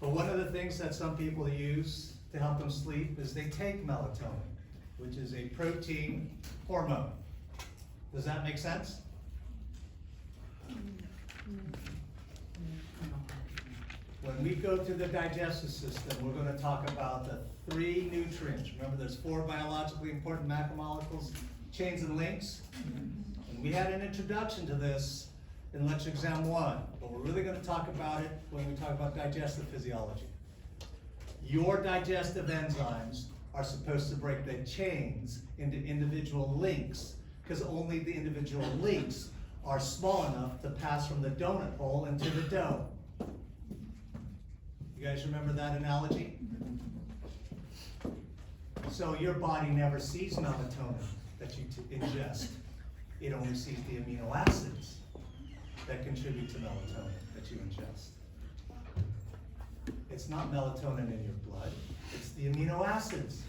But one of the things that some people use to help them sleep is they take melatonin, which is a protein hormone. Does that make sense? When we go to the digestive system, we're going to talk about the 3 nutrients. Remember, there's 4 biologically important macromolecules, chains and links. And we had an introduction to this in lecture exam 1, but we're really going to talk about it when we talk about digestive physiology. Your digestive enzymes are supposed to break the chains into individual links, because only the individual links are small enough to pass from the donut hole into the dough. You guys remember that analogy? So your body never sees melatonin that you ingest. It only sees the amino acids that contribute to melatonin that you ingest. It's not melatonin in your blood, it's the amino acids.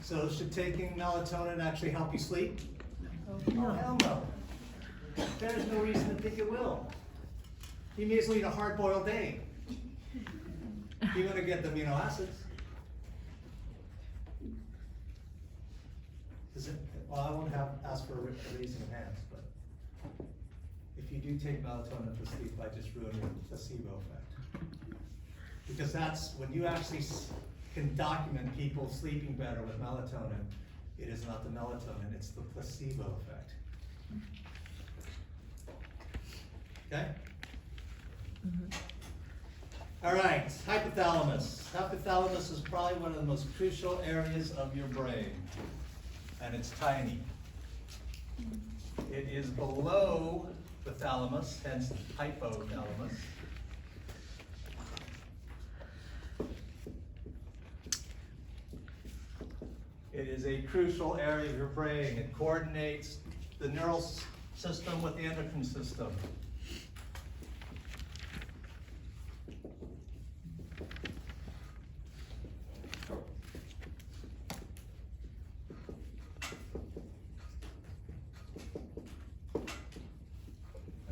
So should taking melatonin actually help you sleep? Oh, hell no. There's no reason to think it will. You may as well eat a hard-boiled egg. You're going to get the amino acids. Well, I won't ask for a raising of hands, but if you do take melatonin for sleep, I just ruined your placebo effect. Because that's when you actually can document people sleeping better with melatonin. It is not the melatonin, it's the placebo effect. Okay? All right, hypothalamus. Hypothalamus is probably one of the most crucial areas of your brain, and it's tiny. It is below the thalamus, hence hypothalamus. It is a crucial area of your brain. It coordinates the neural system with the endocrine system.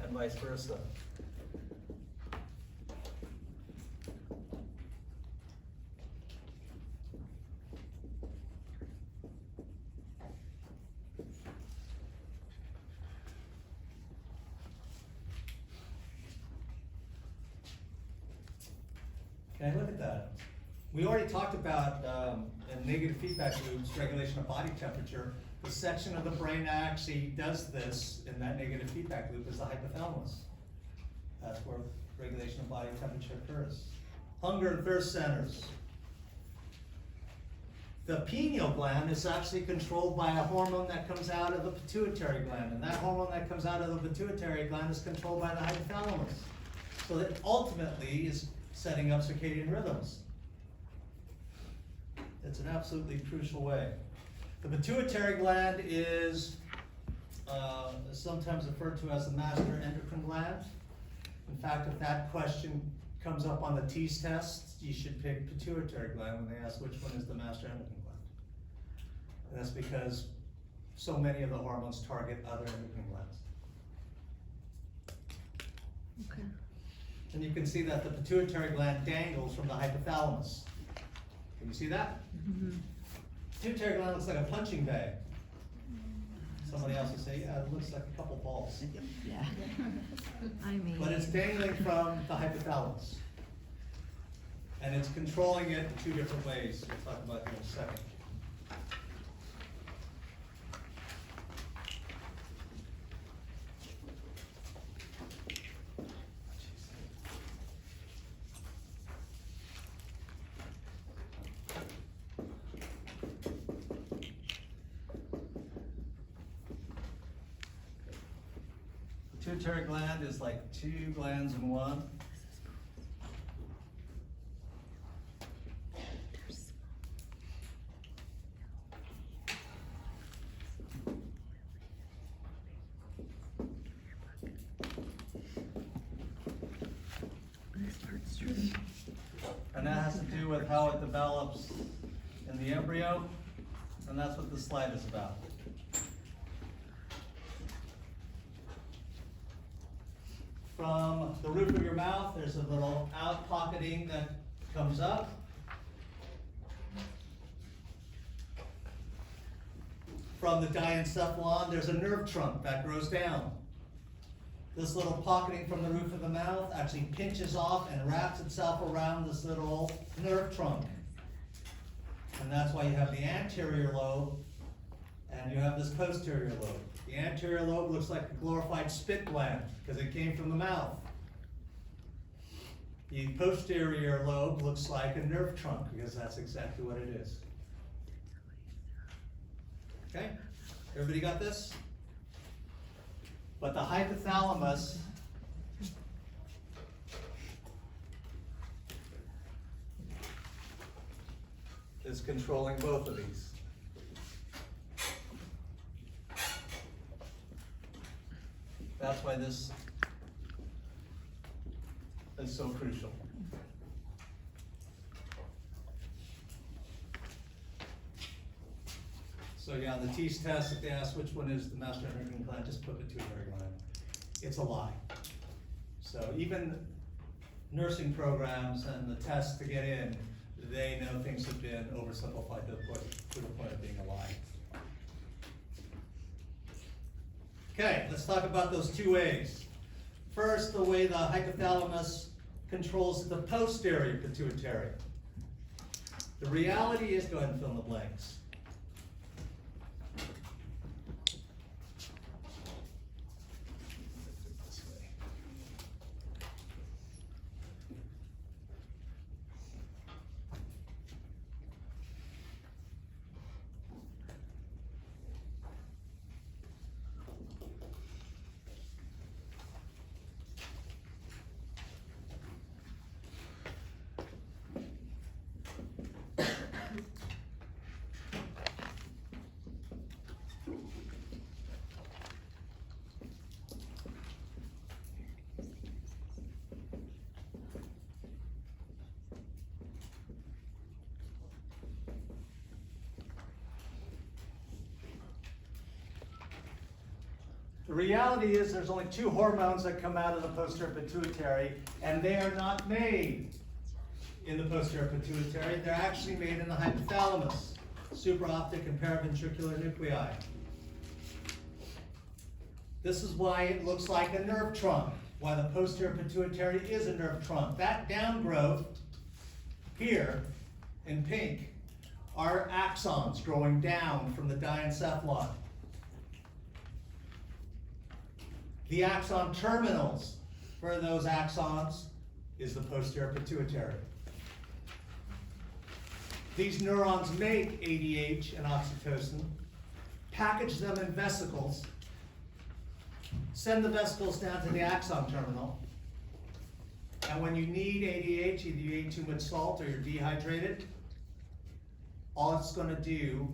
And vice versa. Okay, look at that. We already talked about, in negative feedback loops, regulation of body temperature. The section of the brain that actually does this in that negative feedback loop is the hypothalamus. That's where regulation of body temperature occurs. Hunger and thirst centers. The pineal gland is actually controlled by a hormone that comes out of the pituitary gland, and that hormone that comes out of the pituitary gland is controlled by the hypothalamus. So that ultimately is setting up circadian rhythms. It's an absolutely crucial way. The pituitary gland is sometimes referred to as the master endocrine gland. In fact, if that question comes up on the TEAS test, you should pick pituitary gland when they ask which one is the master endocrine gland. And that's because so many of the hormones target other endocrine glands. Okay. And you can see that the pituitary gland dangles from the hypothalamus. Can you see that? Pituitary gland looks like a punching bag. Somebody else would say, yeah, it looks like a couple balls. Yeah. I mean. But it's dangling from the hypothalamus. And it's controlling it in two different ways. We'll talk about that in a second. Pituitary gland is like two glands in one. And that has to do with how it develops in the embryo, and that's what this slide is about. From the roof of your mouth, there's a little out-pocketing that comes up. From the diencephalon, there's a nerve trunk that grows down. This little pocketing from the roof of the mouth actually pinches off and wraps itself around this little nerve trunk. And that's why you have the anterior lobe and you have this posterior lobe. The anterior lobe looks like a glorified spit gland because it came from the mouth. The posterior lobe looks like a nerve trunk because that's exactly what it is. Okay? Everybody got this? But the hypothalamus is controlling both of these. That's why this is so crucial. So yeah, on the TEAS test, if they ask which one is the master endocrine gland, just put pituitary gland. It's a lie. So even nursing programs and the tests to get in, they know things have been oversimplified to the point of being a lie. Okay, let's talk about those two ways. First, the way the hypothalamus controls the posterior pituitary. The reality is, go ahead and fill in the blanks. The reality is there's only two hormones that come out of the posterior pituitary, and they are not made in the posterior pituitary. They're actually made in the hypothalamus, supraoptic and paraventricular nuclei. This is why it looks like a nerve trunk, why the posterior pituitary is a nerve trunk. That downgrowth here in pink are axons growing down from the diencephalon. The axon terminals for those axons is the posterior pituitary. These neurons make ADH and oxytocin, package them in vesicles, send the vesicles down to the axon terminal, and when you need ADH, either you ate too much salt or you're dehydrated, all it's going to do,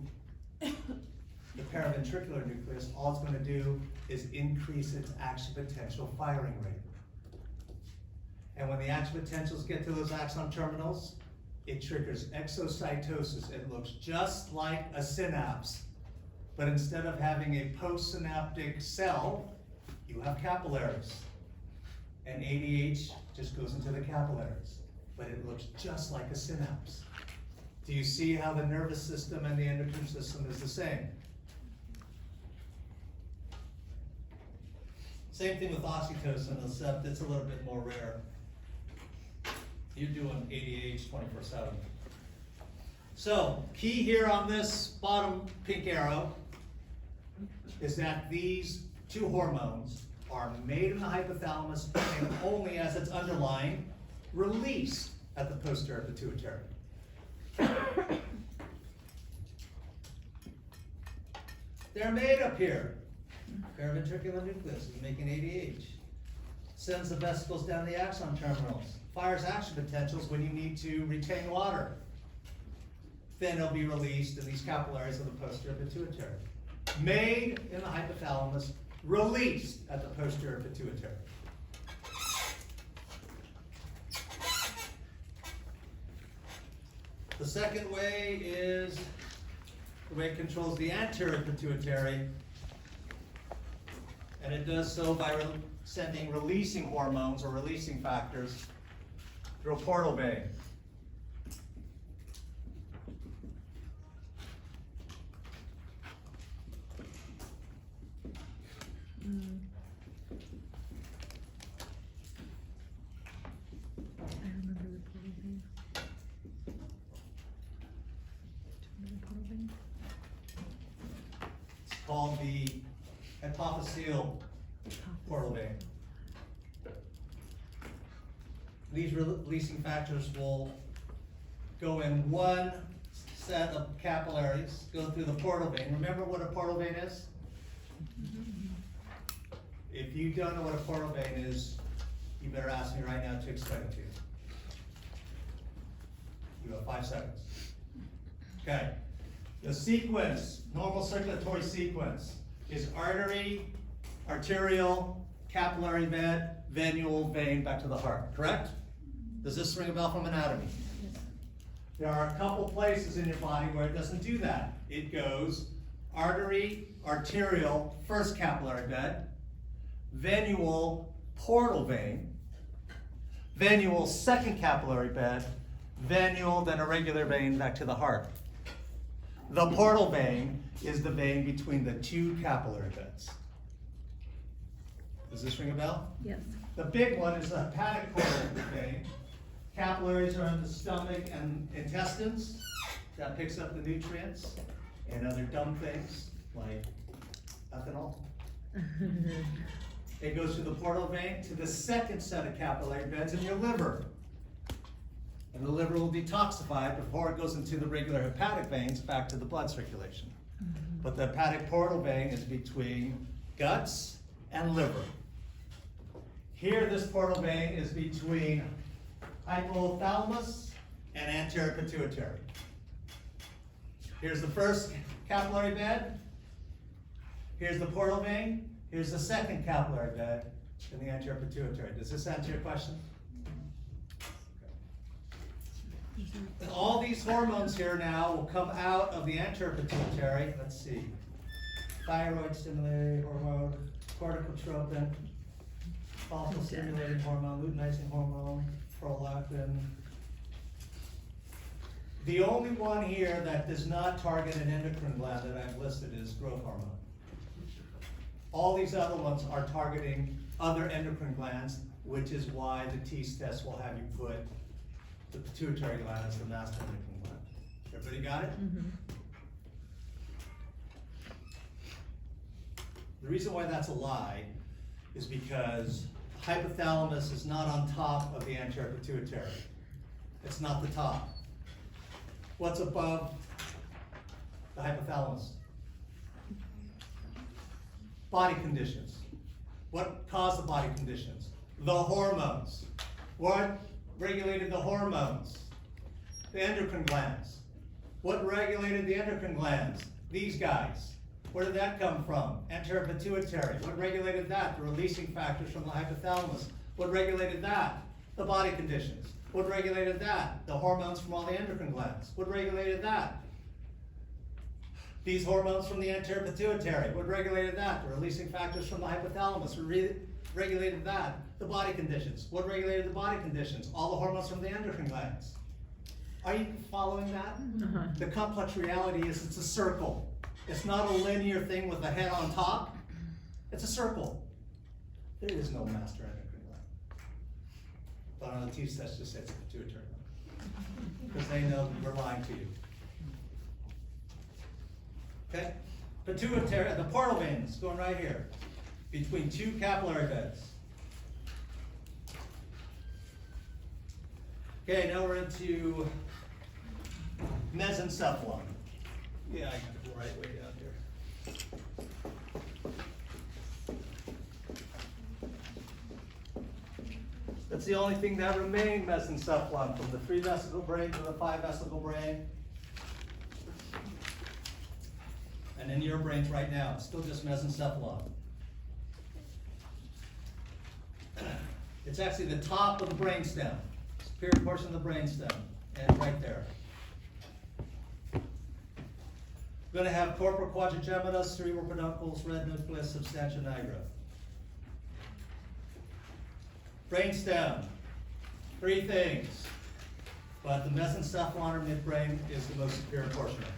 the paraventricular nucleus, all it's going to do is increase its action potential firing rate. And when the action potentials get to those axon terminals, it triggers exocytosis. It looks just like a synapse, but instead of having a postsynaptic cell, you have capillaries. And ADH just goes into the capillaries, but it looks just like a synapse. Do you see how the nervous system and the endocrine system is the same? Same thing with oxytocin, except it's a little bit more rare. You're doing ADH 24/7. So, key here on this bottom pink arrow is that these two hormones are made in the hypothalamus and only as it's underlying, released at the posterior pituitary. They're made up here. Paraventricular nucleus is making ADH. Sends the vesicles down the axon terminals. Fires action potentials when you need to retain water. Then it'll be released in these capillaries of the posterior pituitary. Made in the hypothalamus, released at the posterior pituitary. The second way is the way it controls the anterior pituitary, and it does so by sending releasing hormones or releasing factors through a portal vein. I remember the portal vein. Do you remember the portal vein? It's called the hypophyseal portal vein. These releasing factors will go in one set of capillaries, go through the portal vein. Remember what a portal vein is? If you don't know what a portal vein is, you better ask me right now to explain it to you. You have 5 seconds. Okay. The sequence, normal circulatory sequence, is artery, arterial, capillary bed, venule, vein, back to the heart, correct? Does this ring a bell from anatomy? There are a couple places in your body where it doesn't do that. It goes artery, arterial, first capillary bed, venule, portal vein, venule, second capillary bed, venule, then a regular vein back to the heart. The portal vein is the vein between the two capillary beds. Does this ring a bell? Yes. The big one is the hepatic portal vein. Capillaries are in the stomach and intestines. That picks up the nutrients and other dumb things like ethanol. It goes through the portal vein to the second set of capillary beds in your liver. And the liver will detoxify before it goes into the regular hepatic veins back to the blood circulation. But the hepatic portal vein is between guts and liver. Here, this portal vein is between hypothalamus and anterior pituitary. Here's the first capillary bed. Here's the portal vein. Here's the second capillary bed in the anterior pituitary. Does this answer your question? And all these hormones here now will come out of the anterior pituitary. Let's see. thyroid stimulating hormone, corticotropin, follicle stimulating hormone, luteinizing hormone, prolactin. The only one here that does not target an endocrine gland that I've listed is growth hormone. All these other ones are targeting other endocrine glands, which is why the TEASE test will have you put the pituitary gland as the master endocrine gland. Everybody got it? The reason why that's a lie is because hypothalamus is not on top of the anterior pituitary. It's not the top. What's above the hypothalamus? Body conditions. What caused the body conditions? The hormones. What regulated the hormones? The endocrine glands. What regulated the endocrine glands? These guys. Where did that come from? Anterior pituitary. What regulated that? The releasing factors from the hypothalamus. What regulated that? The body conditions. What regulated that? The hormones from all the endocrine glands. What regulated that? These hormones from the anterior pituitary. What regulated that? The releasing factors from the hypothalamus. What regulated that? The body conditions. What regulated the body conditions? All the hormones from the endocrine glands. Are you following that? The complex reality is it's a circle. It's not a linear thing with the head on top. It's a circle. There is no master endocrine gland. But on the TEASE test, just say it's a pituitary gland. Because they know that we're lying to you. Okay? Pituitary, the portal veins going right here, between two capillary beds. Okay, now we're into mesencephalon. Yeah, I got it right way down here. That's the only thing that remained mesencephalon, from the 3-vesicle brain to the 5-vesicle brain. And in your brains right now, it's still just mesencephalon. It's actually the top of the brainstem, superior portion of the brainstem, and right there. We're going to have corpora quadrigeminus, cerebral peduncles, red nucleus, substantia nigra. Brainstem, 3 things, but the mesencephalon or midbrain is the most superior portion of it.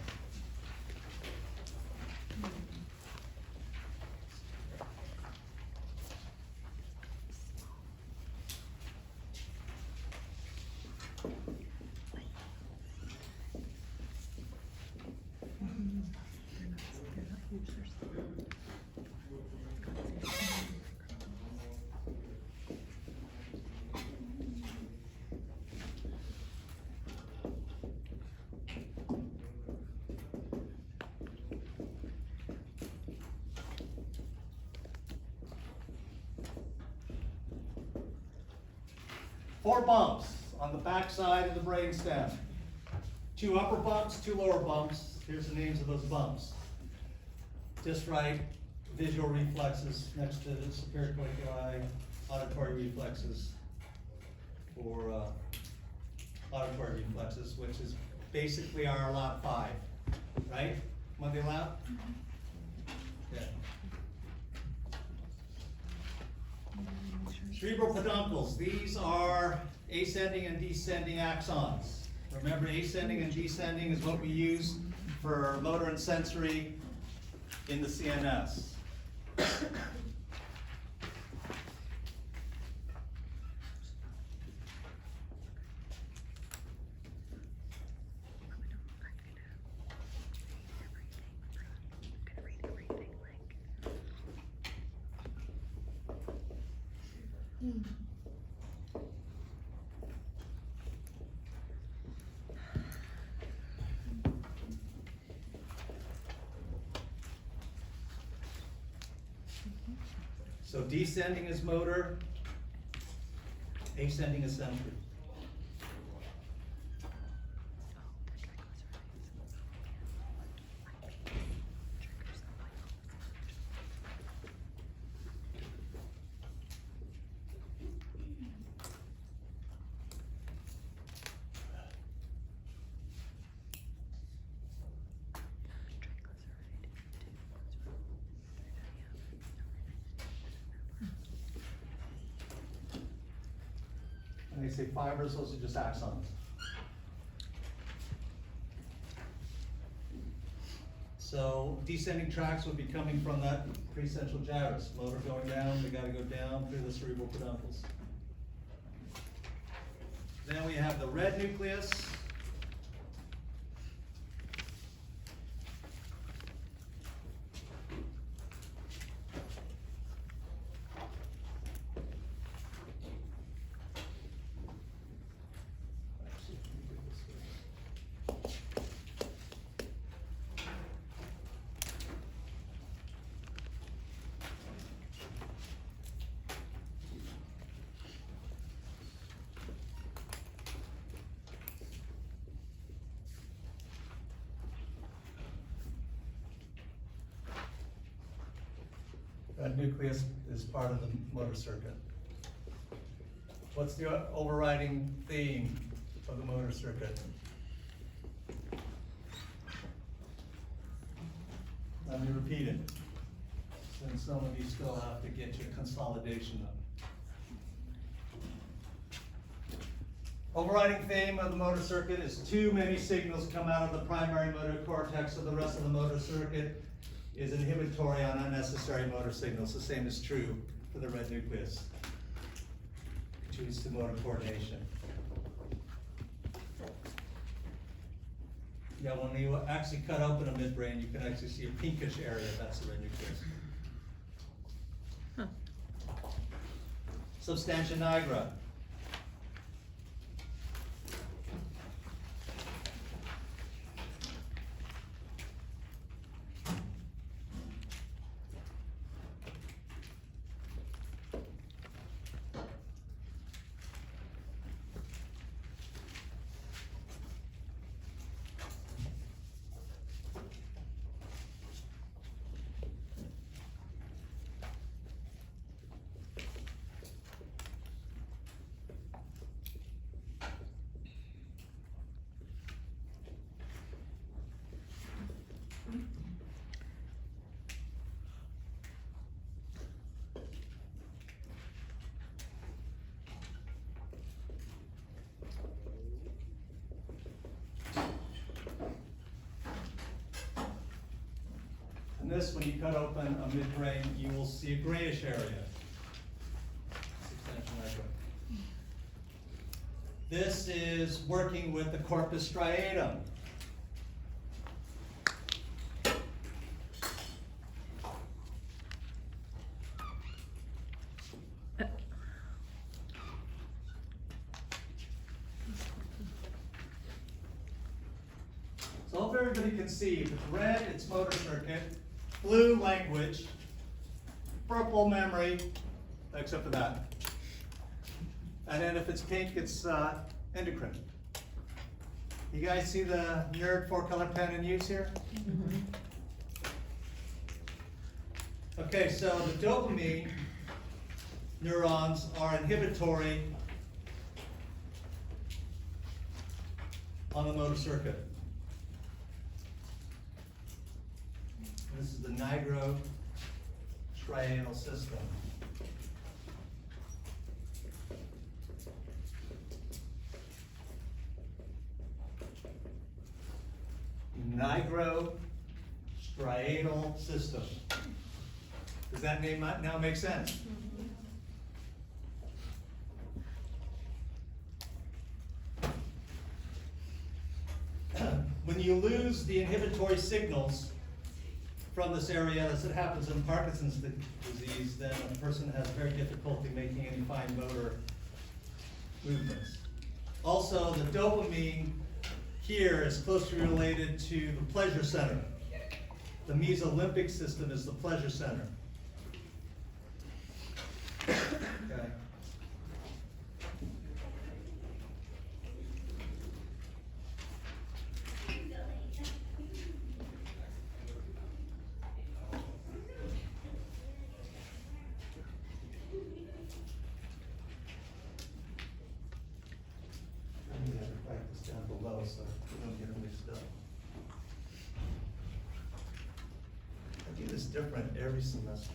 Four bumps on the back side of the brainstem. 2 upper bumps, 2 lower bumps. Here's the names of those bumps. Just right, visual reflexes next to the superior coliculi, auditory reflexes for auditory reflexes, which is basically our lap 5, right? Monday lap? Yeah. Cerebral peduncles, these are ascending and descending axons. Remember, ascending and descending is what we use for motor and sensory in the CNS. So descending is motor, ascending is sensory. they say fibers, those are just axons. So descending tracks would be coming from that pre-central gyrus. Motor going down, they gotta go down through the cerebral peduncles. Then we have the red nucleus. That nucleus is part of the motor circuit. What's the overriding theme of the motor circuit? Let me repeat it, since some of you still have to get your consolidation up. Overriding theme of the motor circuit is too many signals come out of the primary motor cortex, so the rest of the motor circuit is inhibitory on unnecessary motor signals. The same is true for the red nucleus, which leads to motor coordination. Yeah, when you actually cut open a midbrain, you can actually see a pinkish area. That's the red nucleus. Huh. Substantia nigra. And this, when you cut open a midbrain, you will see a grayish area. Substantia nigra. This is working with the corpus striatum. So hope everybody can see, if it's red, it's motor circuit, blue, language, purple, memory, except for that. And then if it's pink, it's endocrine. You guys see the nerd 4-color pen in use here? Mm-hmm. Okay, so the dopamine neurons are inhibitory on the motor circuit. This is the nigrostriatal system. Nigrostriatal system. Does that name now make sense? When you lose the inhibitory signals from this area, as it happens in Parkinson's disease, then a person has very difficulty making any fine motor movements. Also, the dopamine here is closely related to the pleasure center. The mesolimbic system is the pleasure center. Okay. I'm gonna have to write this down below so we don't get it mixed up. I do this different every semester.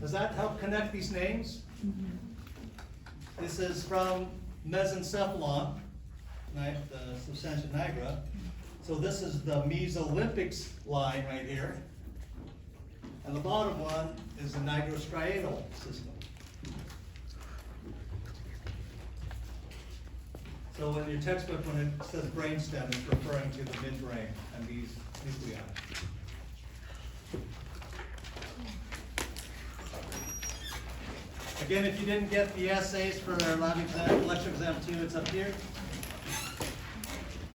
Does that help connect these names? This is from mesencephalon, the substantia nigra. So this is the mesolimpics line right here. And the bottom one is the nigrostriatal system. So in your textbook, when it says brainstem, it's referring to the midbrain and these nuclei. Again, if you didn't get the essays for our lab exam, lecture exam 2, it's up here.